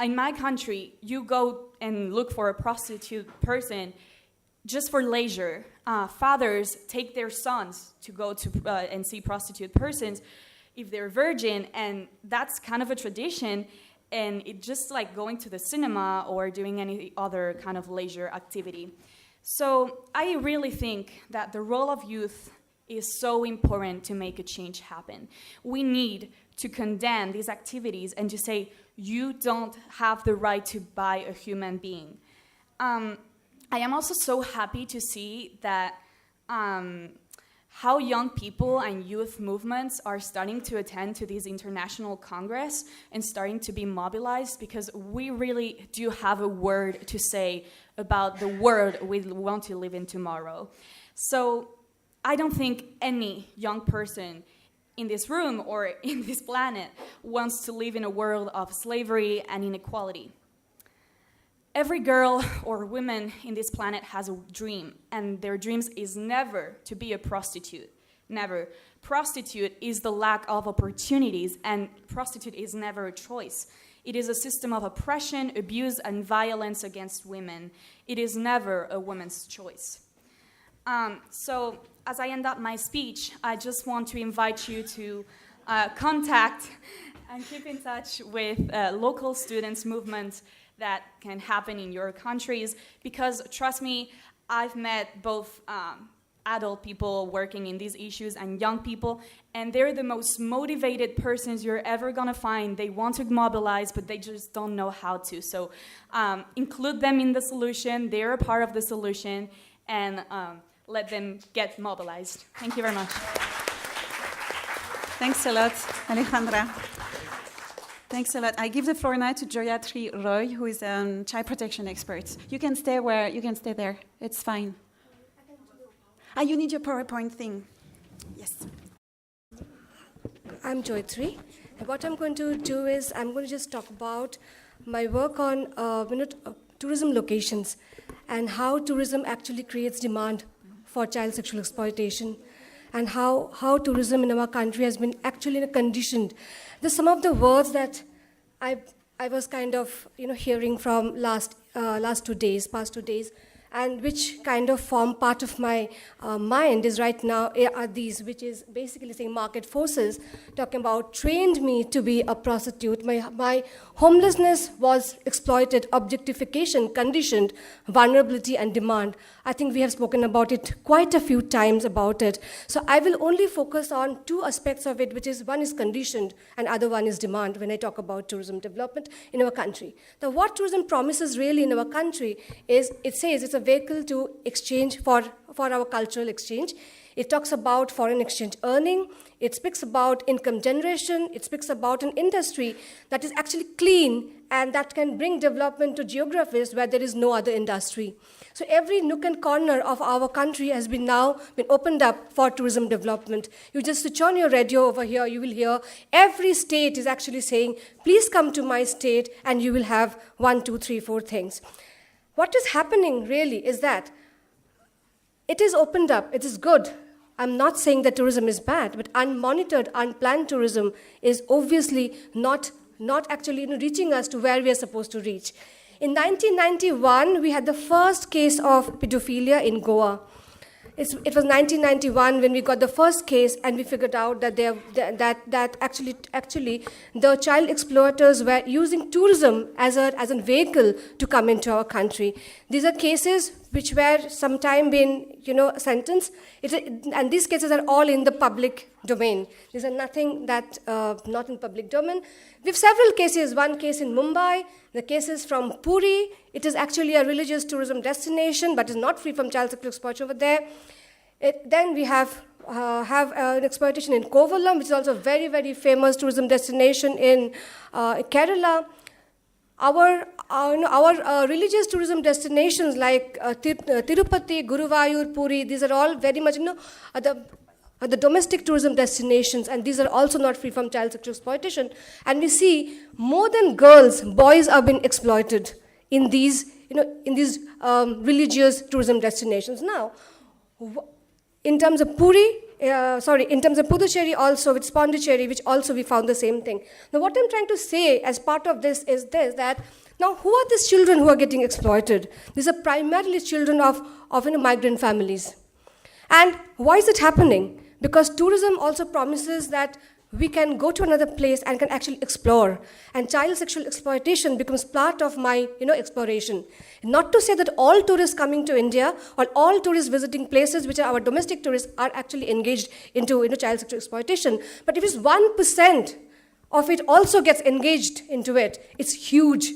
In my country, you go and look for a prostitute person just for leisure. Fathers take their sons to go to and see prostitute persons if they're virgin, and that's kind of a tradition, and it's just like going to the cinema or doing any other kind of leisure activity. So I really think that the role of youth is so important to make a change happen. We need to condemn these activities and to say, you don't have the right to buy a human being. I am also so happy to see that how young people and youth movements are starting to attend to this international congress and starting to be mobilized, because we really do have a word to say about the world we want to live in tomorrow. So I don't think any young person in this room or in this planet wants to live in a world of slavery and inequality. Every girl or woman in this planet has a dream, and their dreams is never to be a prostitute. Never. Prostitute is the lack of opportunities, and prostitute is never a choice. It is a system of oppression, abuse, and violence against women. It is never a woman's choice. So, as I end up my speech, I just want to invite you to contact and keep in touch with local students' movements that can happen in your countries, because trust me, I've met both adult people working in these issues and young people, and they're the most motivated persons you're ever gonna find. They want to mobilize, but they just don't know how to. So include them in the solution. They're a part of the solution, and let them get mobilized. Thank you very much. Thanks a lot, Alejandra. Thanks a lot. I give the floor now to Shanie Roy, who is a child protection expert. You can stay there. It's fine. You need your PowerPoint thing. Yes. I'm Joytri. And what I'm going to do is I'm going to just talk about my work on tourism locations and how tourism actually creates demand for child sexual exploitation, and how tourism in our country has been actually conditioned. There's some of the words that I was kind of hearing from past 2 days, and which kind of form part of my mind is right now are these, which is basically saying market forces, talking about trained me to be a prostitute. My homelessness was exploited, objectification, conditioned, vulnerability, and demand. I think we have spoken about it quite a few times about it. So I will only focus on two aspects of it, which is one is conditioned and other one is demand when I talk about tourism development in our country. Now what tourism promises really in our country is, it says it's a vehicle to exchange for our cultural exchange. It talks about foreign exchange earning. It speaks about income generation. It speaks about an industry that is actually clean and that can bring development to geographies where there is no other industry. So every nook and corner of our country has now been opened up for tourism development. You just switch on your radio over here, you will hear every state is actually saying, please come to my state, and you will have 1, 2, 3, 4 things. What is happening really is that it is opened up, it is good. I'm not saying that tourism is bad, but unmonitored, unplanned tourism is obviously not actually reaching us to where we are supposed to reach. In 1991, we had the first case of pedophilia in Goa. It was 1991 when we got the first case, and we figured out that actually the child exploiters were using tourism as a vehicle to come into our country. These are cases which were sometime been sentenced, and these cases are all in the public domain. These are nothing that not in public domain. We have several cases. One case in Mumbai, the cases from Puri. It is actually a religious tourism destination, but is not free from child sexual exploitation over there. Then we have an exploitation in Kovalam, which is also a very, very famous tourism destination in Kerala. Our religious tourism destinations like Tirupati, Guruvayur, Puri, these are all very much the domestic tourism destinations, and these are also not free from child sexual exploitation. And we see more than girls, boys are being exploited in these religious tourism destinations. Now, in terms of Puducherry also, with Pondicherry, which also we found the same thing. Now, what I'm trying to say as part of this is this, that now who are these children who are getting exploited? These are primarily children of migrant families. And why is it happening? Because tourism also promises that we can go to another place and can actually explore. And child sexual exploitation becomes part of my exploration. Not to say that all tourists coming to India or all tourists visiting places which are our domestic tourists are actually engaged into child sexual exploitation. But if it's 1% of it also gets engaged into it, it's huge.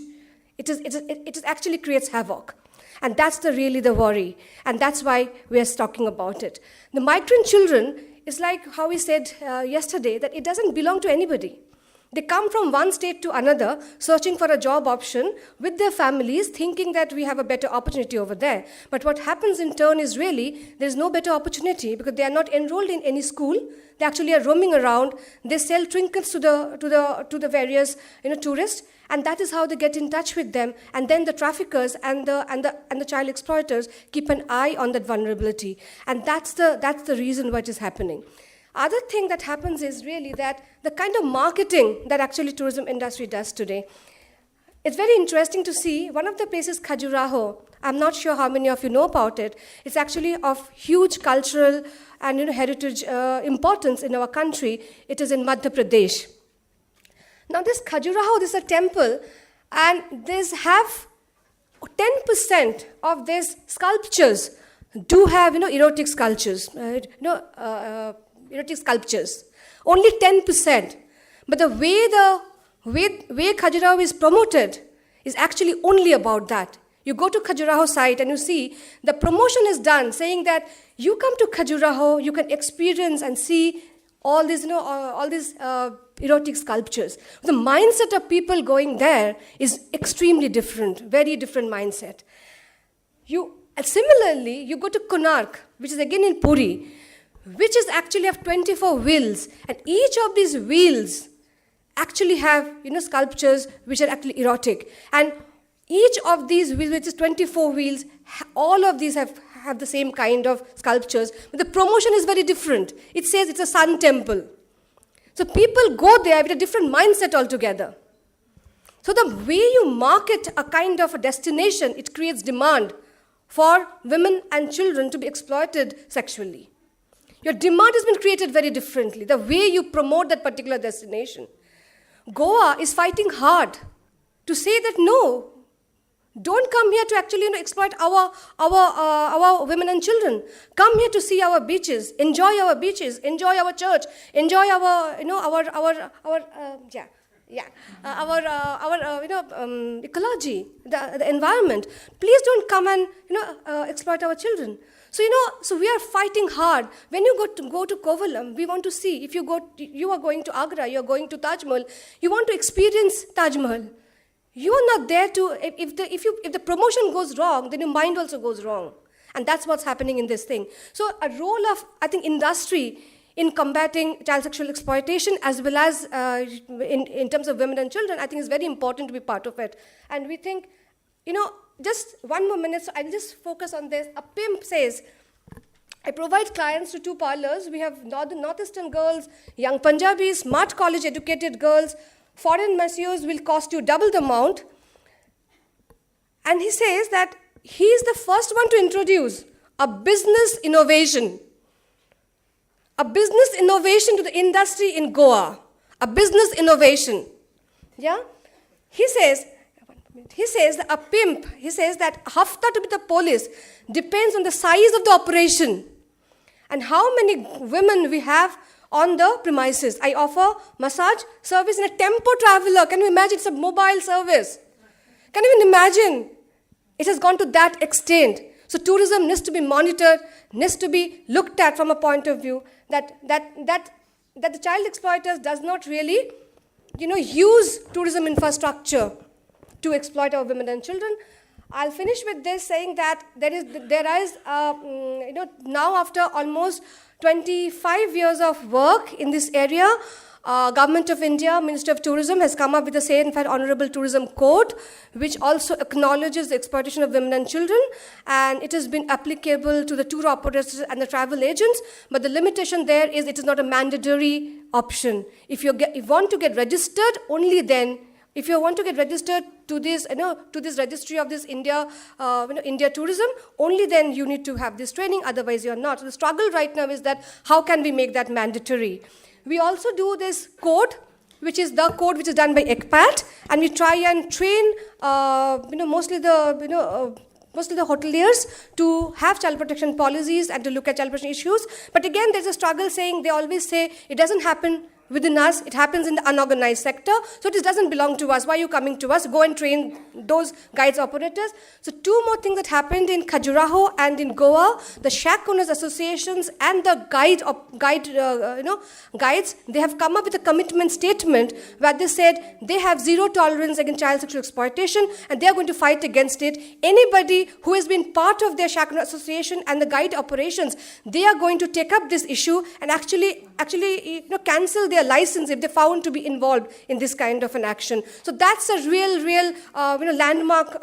It actually creates havoc. And that's really the worry. And that's why we are talking about it. The migrant children is like how we said yesterday, that it doesn't belong to anybody. They come from one state to another, searching for a job option with their families, thinking that we have a better opportunity over there. But what happens in turn is really there's no better opportunity because they are not enrolled in any school. They actually are roaming around. They sell trinkets to the various tourists, and that is how they get in touch with them. And then the traffickers and the child exploiters keep an eye on that vulnerability, and that's the reason what is happening. Other thing that happens is really that the kind of marketing that actually tourism industry does today. It's very interesting to see one of the places, Khajuraho. I'm not sure how many of you know about it. It's actually of huge cultural and heritage importance in our country. It is in Madhya Pradesh. Now this Khajuraho, this is a temple, and these have 10% of these sculptures do have erotic sculptures. Erotic sculptures. Only 10%. But the way Khajuraho is promoted is actually only about that. You go to Khajuraho site and you see the promotion is done saying that you come to Khajuraho, you can experience and see all these, erotic sculptures. The mindset of people going there is extremely different, very different mindset. Similarly, you go to Konark, which is again in Puri, which is actually have 24 wheels, and each of these wheels actually have, sculptures which are actually erotic. And each of these wheels, which is 24 wheels, all of these have the same kind of sculptures, but the promotion is very different. It says it's a sun temple. So people go there with a different mindset altogether. So the way you market a kind of a destination, it creates demand for women and children to be exploited sexually. Your demand has been created very differently, the way you promote that particular destination. Goa is fighting hard to say that no, don't come here to actually exploit our women and children. Come here to see our beaches, enjoy our church, enjoy our ecology, the environment. Please don't come and exploit our children. So we are fighting hard. When you go to Kovalam, we want to see. If you are going to Agra, you are going to Taj Mahal, you want to experience Taj Mahal. You are not there to, if the promotion goes wrong, then your mind also goes wrong. And that's what's happening in this thing. So a role of, I think, industry in combating child sexual exploitation as well as in terms of women and children, I think is very important to be part of it. And we think, just one more minute, so I'll just focus on this. A pimp says, I provide clients to 2 parlors. We have northeastern girls, young Punjabis, smart college educated girls. Foreign messieurs will cost you double the amount. And he says that he is the first one to introduce a business innovation. A business innovation to the industry in Goa. A business innovation. Yeah? He says that a pimp, he says that hafta to be the police depends on the size of the operation and how many women we have on the premises. I offer massage service in a tempo traveler. Can you imagine? It's a mobile service. Can you even imagine? It has gone to that extent. So tourism needs to be monitored, needs to be looked at from a point of view that the child exploiters does not really, use tourism infrastructure to exploit our women and children. I'll finish with this saying that there is now after almost 25 years of work in this area, Government of India, Ministry of Tourism has come up with the Safe and Honorable Tourism Code, which also acknowledges the exploitation of women and children, and it has been applicable to the tour operators and the travel agents, but the limitation there is it is not a mandatory option. If you want to get registered, only then. If you want to get registered to this, to this registry of this India tourism, only then you need to have this training. Otherwise, you're not. So the struggle right now is that how can we make that mandatory? We also do this code, which is the code which is done by ECPAT, and we try and train, mostly the hoteliers to have child protection policies and to look at child protection issues. But again, there's a struggle saying, they always say, it doesn't happen within us, it happens in the unorganized sector, so it doesn't belong to us. Why are you coming to us? Go and train those guides operators. So 2 more things that happened in Khajuraho and in Goa, the shack owners associations and the guides, they have come up with a commitment statement where they said they have zero tolerance against child sexual exploitation and they are going to fight against it. Anybody who has been part of their shack owner association and the guide operations, they are going to take up this issue and actually cancel their license if they're found to be involved in this kind of an action. So that's a real landmark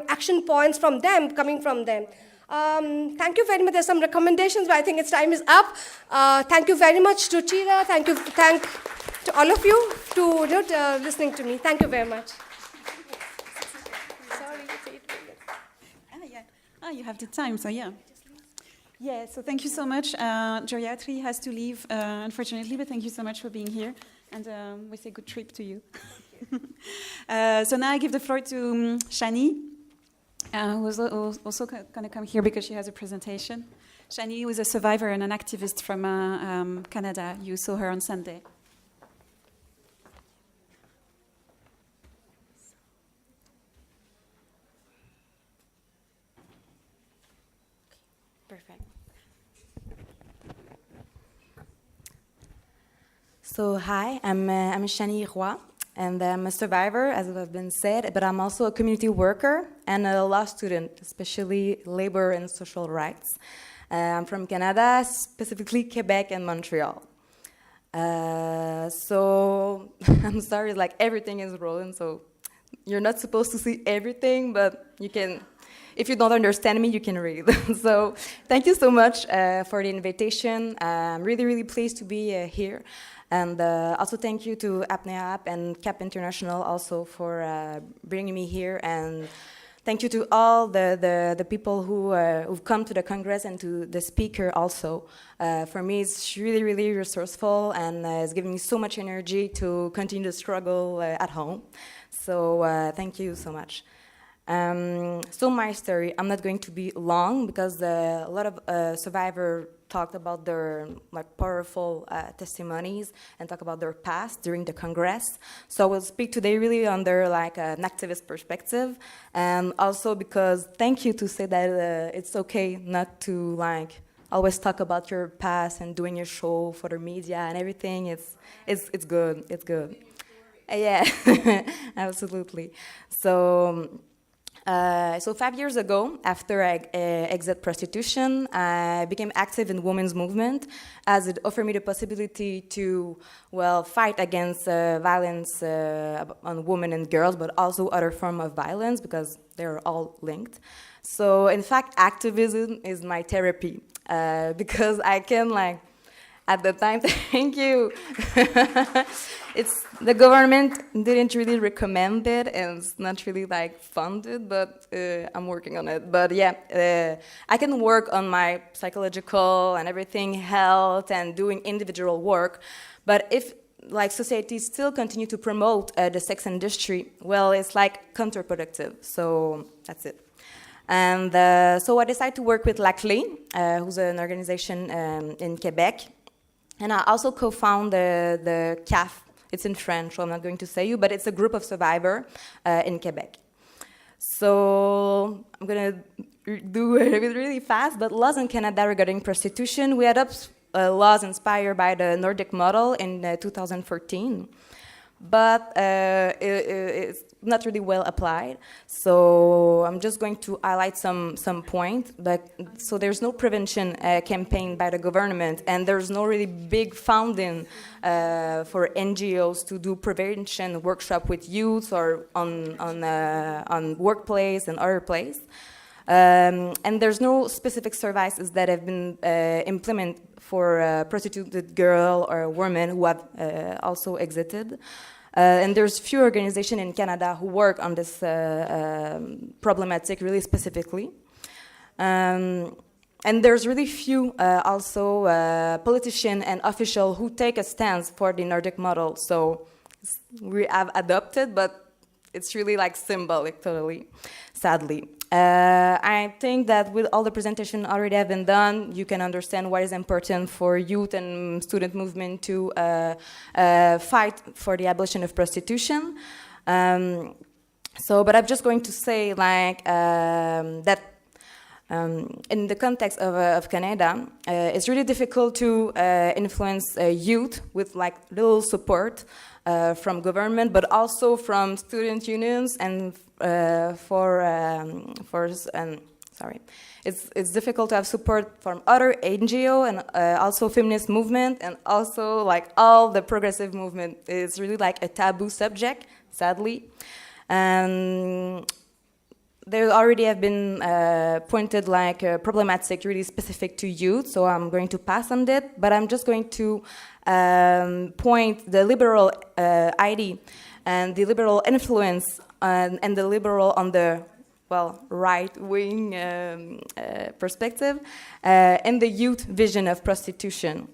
action points from them, coming from them. Thank you very much. There's some recommendations, but I think its time is up. Thank you very much to Chira. Thank to all of you to listening to me. Thank you very much. Sorry, it's 8 minutes. You have the time, so yeah. Yeah, so thank you so much. Geriatry has to leave, unfortunately, but thank you so much for being here. And we say good trip to you. So now I give the floor to Shanie, who's also going to come here because she has a presentation. Shanie was a survivor and an activist from Canada. You saw her on Sunday. Perfect. So hi, I'm Shanie Roy, and I'm a survivor, as has been said, but I'm also a community worker and a law student, especially labor and social rights. I'm from Canada, specifically Quebec and Montreal. So I'm sorry, like everything is rolling, so you're not supposed to see everything, but you can, if you don't understand me, you can read. So thank you so much for the invitation. I'm really, really pleased to be here. And also thank you to Apne and CAP International also for bringing me here. And thank you to all the people who've come to the Congress and to the speaker also. For me, it's really, really resourceful and it's giving me so much energy to continue the struggle at home. So thank you so much. So my story, I'm not going to be long because a lot of survivors talked about their powerful testimonies and talk about their past during the Congress. So I will speak today really under an activist perspective, and also because thank you to say that it's okay not to always talk about your past and doing your show for the media and everything. It's good. It's good. Yeah, absolutely. So 5 years ago, after I exit prostitution, I became active in women's movement, as it offered me the possibility to, fight against violence on women and girls, but also other forms of violence, because they're all linked. So in fact, activism is my therapy, because I can at the time, thank you. The government didn't really recommend it, and it's not really funded, but I'm working on it. But yeah, I can work on my psychological and everything, health, and doing individual work. But if society still continue to promote the sex industry, it's counterproductive. So that's it. And so I decided to work with LACLE, who's an organization in Quebec. And I also co-found the CAF. It's in French, so I'm not going to say you, but it's a group of survivors in Quebec. So I'm going to do it really fast, but laws in Canada regarding prostitution, we adopt laws inspired by the Nordic model in 2014. But it's not really well applied. So I'm just going to highlight some points. So there's no prevention campaign by the government, and there's no really big funding for NGOs to do prevention workshop with youth or on workplace and other place. And there's no specific services that have been implemented for a prostituted girl or a woman who have also exited. And there's few organizations in Canada who work on this problematic really specifically. And there's really few also politicians and officials who take a stance for the Nordic model. So we have adopted, but it's really symbolic, totally, sadly. I think that with all the presentation already have been done, you can understand what is important for youth and student movement to fight for the abolition of prostitution. But I'm just going to say that in the context of Canada, it's really difficult to influence youth with little support from government, but also from student unions and it's difficult to have support from other NGO and also feminist movement and also all the progressive movement. It's really a taboo subject, sadly. There already have been pointed problematic, really specific to youth, so I'm going to pass on that, but I'm just going to point the liberal idea and the liberal influence and the liberal on the right-wing perspective and the youth vision of prostitution.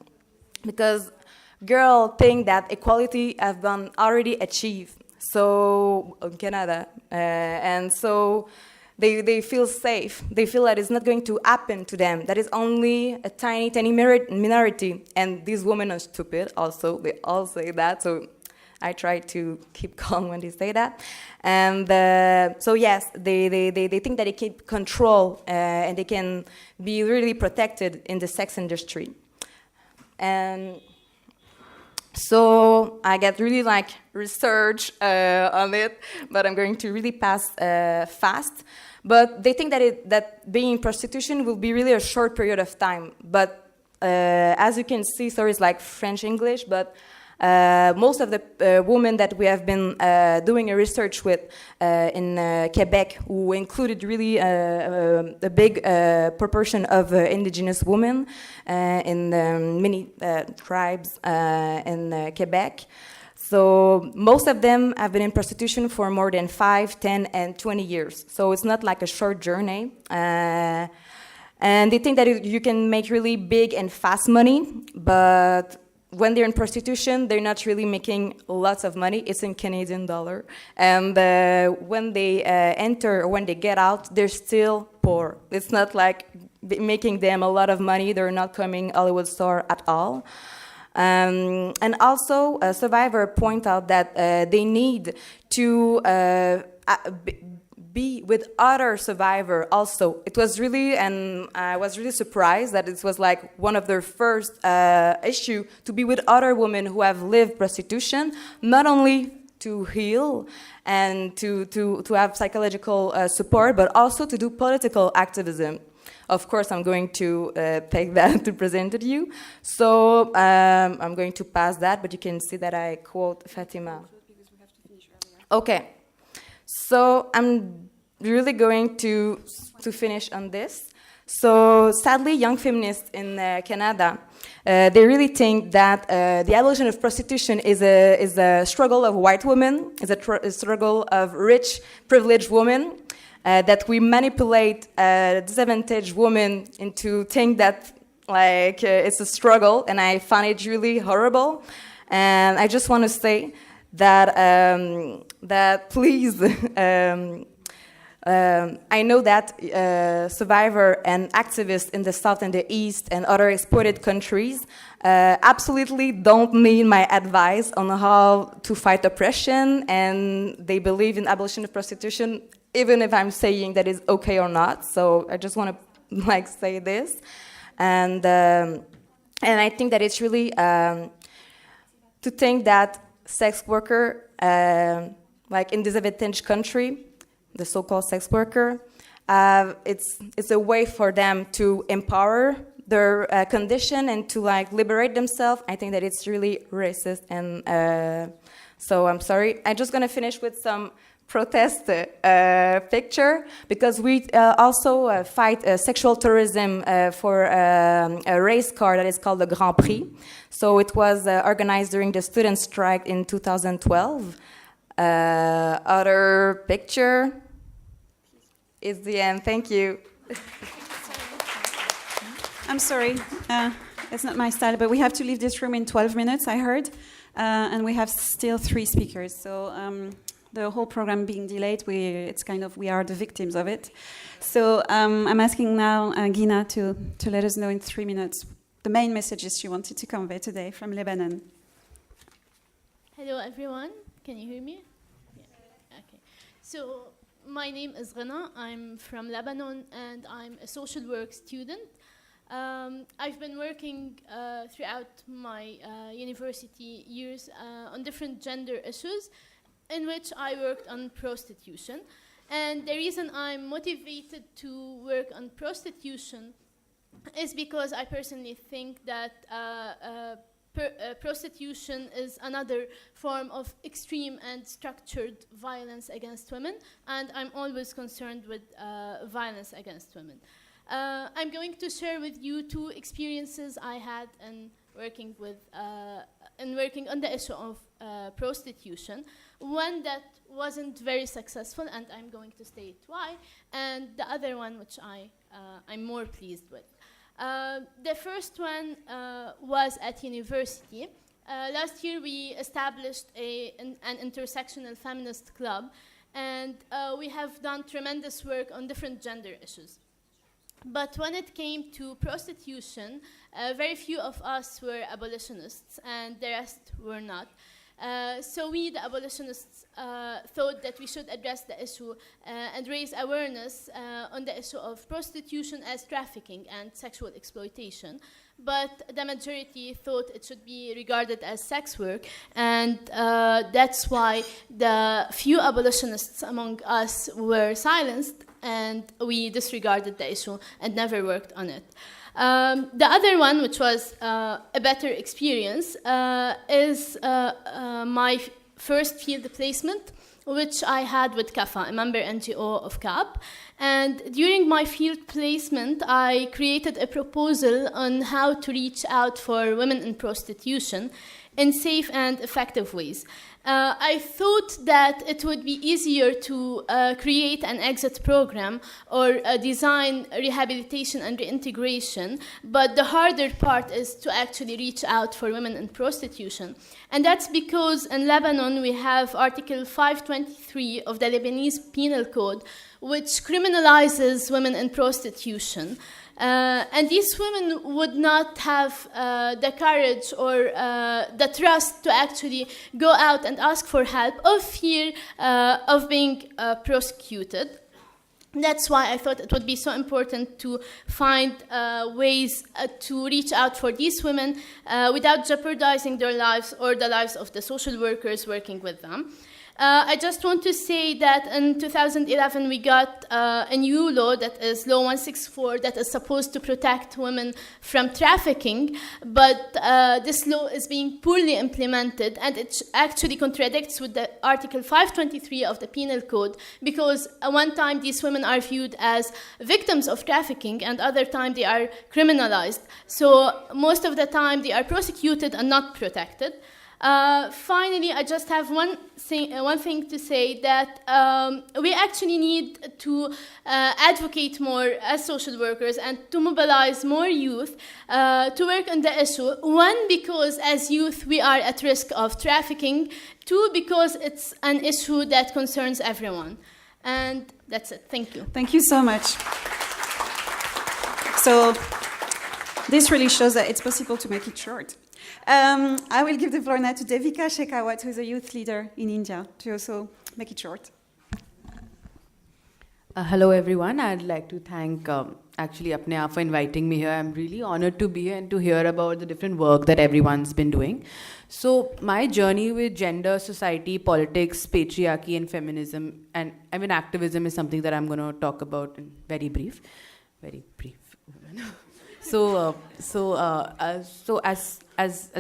Because girls think that equality has been already achieved so in Canada, and so they feel safe. They feel that it's not going to happen to them. That is only a tiny minority. And these women are stupid also. They all say that. So I try to keep calm when they say that. And so yes, they think that they can control and they can be really protected in the sex industry. And so I get really like research on it, but I'm going to really pass fast. But they think that being in prostitution will be really a short period of time. But as you can see, sorry, it's like French English, but most of the women that we have been doing a research with in Quebec, who included really a big proportion of indigenous women in many tribes in Quebec. So most of them have been in prostitution for more than 5, 10, and 20 years. So it's not like a short journey. And they think that you can make really big and fast money, but when they're in prostitution, they're not really making lots of money. It's in Canadian dollar. And when they enter or when they get out, they're still poor. It's not like making them a lot of money. They're not coming Hollywood star at all. And also, a survivor point out that they need to be with other survivor also. It was really, and I was really surprised that it was like one of their first issue to be with other women who have lived prostitution, not only to heal and to have psychological support, but also to do political activism. Of course, I'm going to take that to present it to you. So I'm going to pass that, but you can see that I quote Fatima. Okay. So I'm really going to finish on this. So sadly, young feminists in Canada, they really think that the abolition of prostitution is a struggle of white women, is a struggle of rich, privileged women, that we manipulate disadvantaged women into think that like it's a struggle, and I find it really horrible. And I just want to say that that please, I know that survivor and activists in the South and the East and other exploited countries absolutely don't need my advice on how to fight oppression, and they believe in abolition of prostitution, even if I'm saying that is okay or not. So I just want to like say this, and I think that it's really to think that sex worker, like in disadvantaged country, the so-called sex worker, it's a way for them to empower their condition and to like liberate themselves. I think that it's really racist, and so I'm sorry. I'm just gonna finish with some protest picture, because we also fight sexual tourism for a race car that is called the Grand Prix. So it was organized during the student strike in 2012. Other picture is the end. Thank you. I'm sorry, it's not my style, but we have to leave this room in 12 minutes, I heard, and we have still 3 speakers. So the whole program being delayed, it's kind of, we are the victims of it. So I'm asking now Ghina to let us know in 3 minutes the main messages she wanted to convey today from Lebanon. Hello everyone, can you hear me? Yeah. Okay. So my name is Ghina, I'm from Lebanon, and I'm a social work student. I've been working throughout my university years on different gender issues, in which I worked on prostitution. And the reason I'm motivated to work on prostitution is because I personally think that prostitution is another form of extreme and structured violence against women, and I'm always concerned with violence against women. I'm going to share with you 2 experiences I had in working on the issue of prostitution. One that wasn't very successful, and I'm going to state why, and the other one which I'm more pleased with. The first one was at university. Last year we established an intersectional feminist club, and we have done tremendous work on different gender issues. But when it came to prostitution, very few of us were abolitionists, and the rest were not. So we, the abolitionists, thought that we should address the issue and raise awareness on the issue of prostitution as trafficking and sexual exploitation. But the majority thought it should be regarded as sex work, and that's why the few abolitionists among us were silenced, and we disregarded the issue and never worked on it. The other one, which was a better experience, is my first field placement, which I had with CAFA, a member NGO of CAP. And during my field placement, I created a proposal on how to reach out for women in prostitution in safe and effective ways. I thought that it would be easier to create an exit program or design rehabilitation and reintegration, but the harder part is to actually reach out for women in prostitution. And that's because in Lebanon we have Article 523 of the Lebanese Penal Code, which criminalizes women in prostitution. And these women would not have the courage or the trust to actually go out and ask for help, or fear of being prosecuted. That's why I thought it would be so important to find ways to reach out for these women without jeopardizing their lives or the lives of the social workers working with them. I just want to say that in 2011 we got a new law, that is Law 164, that is supposed to protect women from trafficking, but this law is being poorly implemented, and it actually contradicts with the Article 523 of the Penal Code, because one time these women are viewed as victims of trafficking and other time they are criminalized. So most of the time they are prosecuted and not protected. Finally, I just have one thing to say, that we actually need to advocate more as social workers and to mobilize more youth to work on the issue. One, because as youth we are at risk of trafficking. Two, because it's an issue that concerns everyone. And that's it. Thank you. Thank you so much. So this really shows that it's possible to make it short. I will give the floor now to Devika Shekhawat, who is a youth leader in India, to also make it short. Hello, everyone. I'd like to thank actually Apne for inviting me here. I'm really honored to be here and to hear about the different work that everyone's been doing. So my journey with gender, society, politics, patriarchy, and feminism, and activism is something that I'm going to talk about in very brief. So as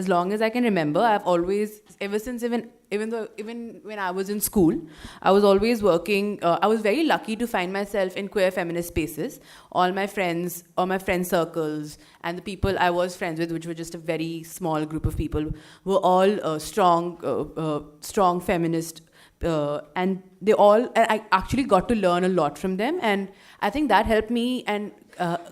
long as I can remember, I've always, ever since even when I was in school, I was always working. I was very lucky to find myself in queer feminist spaces. All my friends, or my friend circles, and the people I was friends with, which were just a very small group of people, were all strong feminist. And I actually got to learn a lot from them, and I think that helped me and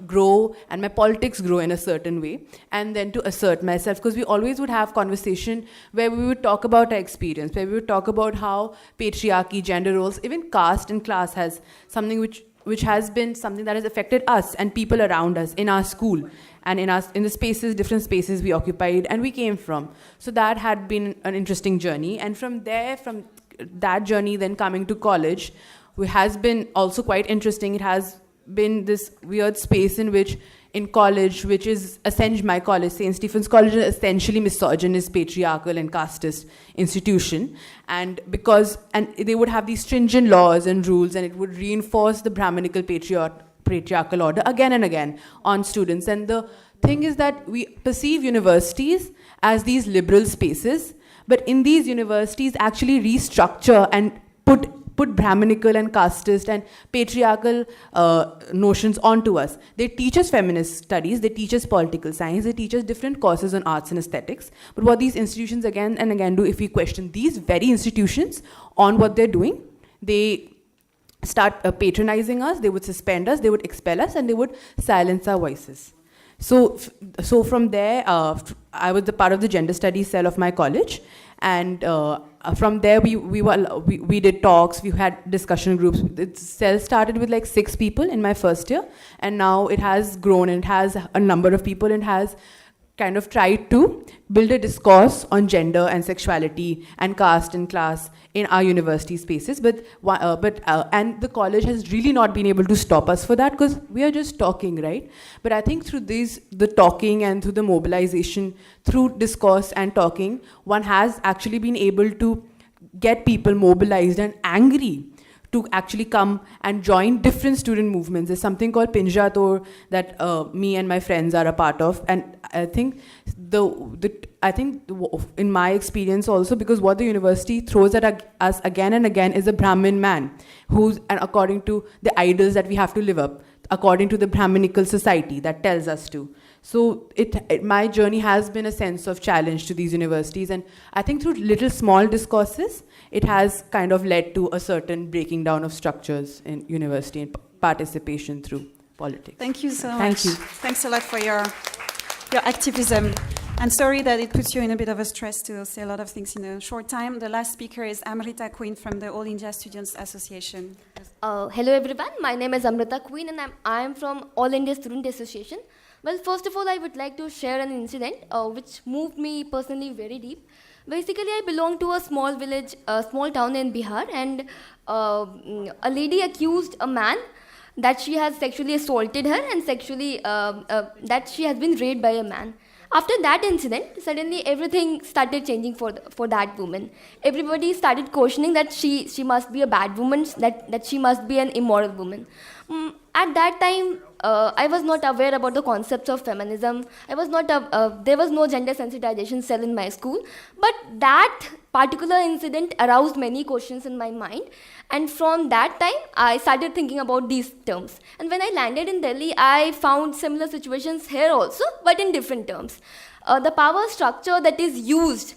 grow, and my politics grow in a certain way, and then to assert myself, because we always would have conversation where we would talk about our experience, where we would talk about how patriarchy, gender roles, even caste and class has something which has been something that has affected us and people around us in our school and in the different spaces we occupied and we came from. So that had been an interesting journey, and from that journey, then coming to college, has been also quite interesting. It has been this weird space in which, in college, which is essentially my college, St. Stephen's College, is essentially misogynist, patriarchal, and casteist institution, and they would have these stringent laws and rules, and it would reinforce the Brahminical patriarchal order again and again on students. And the thing is that we perceive universities as these liberal spaces, but in these universities actually restructure and put Brahminical and casteist and patriarchal notions onto us. They teach us feminist studies, they teach us political science, they teach us different courses on arts and aesthetics. But what these institutions again and again do, if we question these very institutions on what they're doing, they start patronizing us, they would suspend us, they would expel us, and they would silence our voices. So from there, I was the part of the gender studies cell of my college, and from there we did talks, we had discussion groups. The cell started with like 6 people in my first year, and now it has grown and it has a number of people and has kind of tried to build a discourse on gender and sexuality and caste and class in our university spaces, but and the college has really not been able to stop us for that because we are just talking, right? But I think through the talking and through the mobilization, through discourse and talking, one has actually been able to get people mobilized and angry to actually come and join different student movements. There's something called Pinja Tor that me and my friends are a part of, and I think in my experience also, because what the university throws at us again and again is a Brahmin man who's, and according to the idols that we have to live up, according to the Brahminical society that tells us to. So my journey has been a sense of challenge to these universities, and I think through little small discourses, it has kind of led to a certain breaking down of structures in university and participation through politics. Thank you so much. Thank you. Thanks a lot for your activism. I'm sorry that it puts you in a bit of a stress to say a lot of things in a short time. The last speaker is Amrita Queen from the All India Students Association. Hello everyone, my name is Amrita Queen and I'm from All India Student Association. Well, first of all, I would like to share an incident which moved me personally very deep. Basically, I belong to a small village, a small town in Bihar, and a lady accused a man that she has sexually assaulted her and that she has been raped by a man. After that incident, suddenly everything started changing for that woman. Everybody started questioning that she must be a bad woman, that she must be an immoral woman. At that time, I was not aware about the concepts of feminism. There was no gender sensitization cell in my school. But that particular incident aroused many questions in my mind. And from that time, I started thinking about these terms. And when I landed in Delhi, I found similar situations here also, but in different terms. The power structure that is used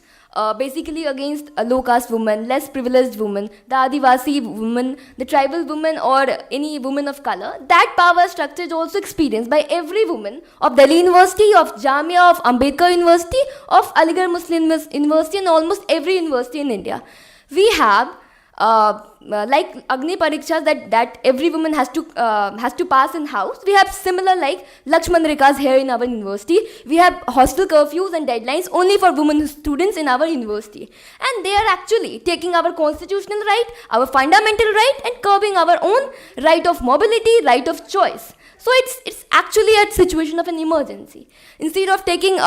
basically against a low-caste woman, less privileged woman, the Adivasi woman, the tribal woman, or any woman of color, that power structure is also experienced by every woman of Delhi University, of Jamia, of Ambedkar University, of Aligarh Muslim University, and almost every university in India. We have like Agni Parikshas that every woman has to pass in house. We have similar like Lakshman Rekhas here in our university. We have hostel curfews and deadlines only for women students in our university. And they are actually taking our constitutional right, our fundamental right, and curbing our own right of mobility, right of choice. So it's actually a situation of an emergency. Instead of taking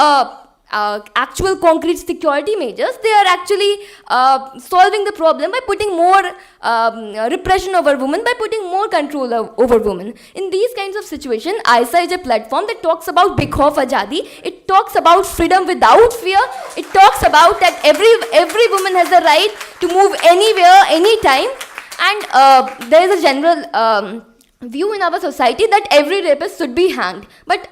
actual concrete security measures, they are actually solving the problem by putting more repression over women, by putting more control over women. In these kinds of situations, AISA is a platform that talks about Big Khauf Azadi. It talks about freedom without fear. It talks about that every woman has the right to move anywhere, anytime. And there is a general view in our society that every rapist should be hanged, but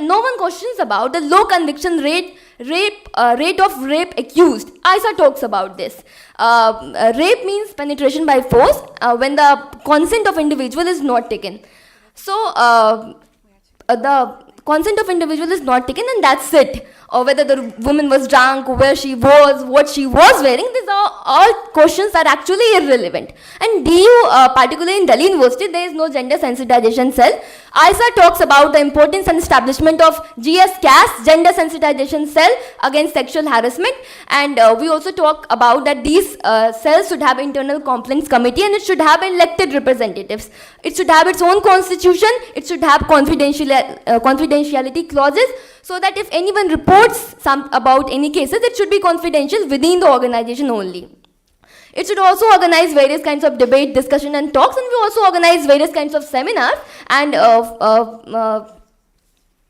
no one questions about the low conviction rate of rape accused. AISA talks about this. Rape means penetration by force when the consent of individual is not taken. So the consent of individual is not taken, and that's it. Or whether the woman was drunk, where she was, what she was wearing, these are all questions that are actually irrelevant. And DU, particularly in Delhi University, there is no gender sensitization cell. AISA talks about the importance and establishment of CAES, gender sensitization cell against sexual harassment. And we also talk about that these cells should have internal complaints committee, and it should have elected representatives. It should have its own constitution. It should have confidentiality clauses, so that if anyone reports about any cases, it should be confidential within the organization only. It should also organize various kinds of debate, discussion, and talks, and we also organize various kinds of seminars and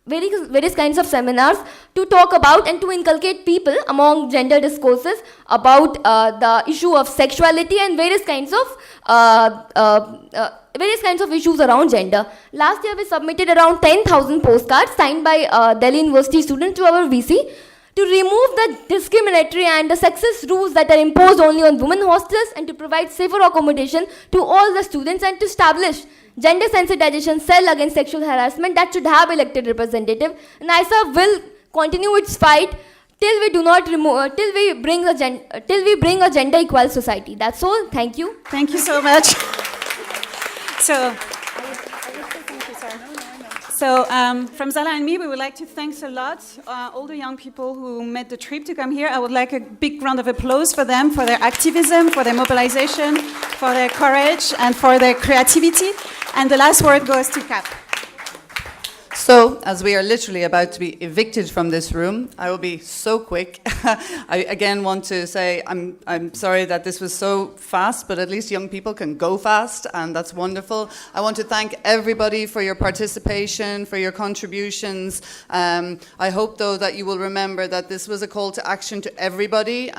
various kinds of seminars to talk about and to inculcate people among gender discourses about the issue of sexuality and various kinds of issues around gender. Last year, we submitted around 10,000 postcards signed by Delhi University students to our VC to remove the discriminatory and the sexist rules that are imposed only on women hostels, and to provide safer accommodation to all the students, and to establish gender sensitization cell against sexual harassment that should have elected representative. And AISA will continue its fight till we do not remove, till we bring a gender equal society. That's all. Thank you. Thank you so much. So from Zala and me, we would like to thank a lot all the young people who made the trip to come here. I would like a big round of applause for them, for their activism, for their mobilization, for their courage, and for their creativity. And the last word goes to Cap. So, as we are literally about to be evicted from this room, I will be so quick. I again want to say I'm sorry that this was so fast, but at least young people can go fast, and that's wonderful. I want to thank everybody for your participation, for your contributions. I hope, though, that you will remember that this was a call to action to everybody.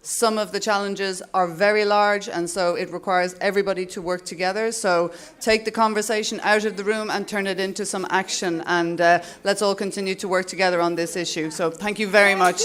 Some of the challenges are very large, and so it requires everybody to work together. So take the conversation out of the room and turn it into some action, and let's all continue to work together on this issue. So thank you very much.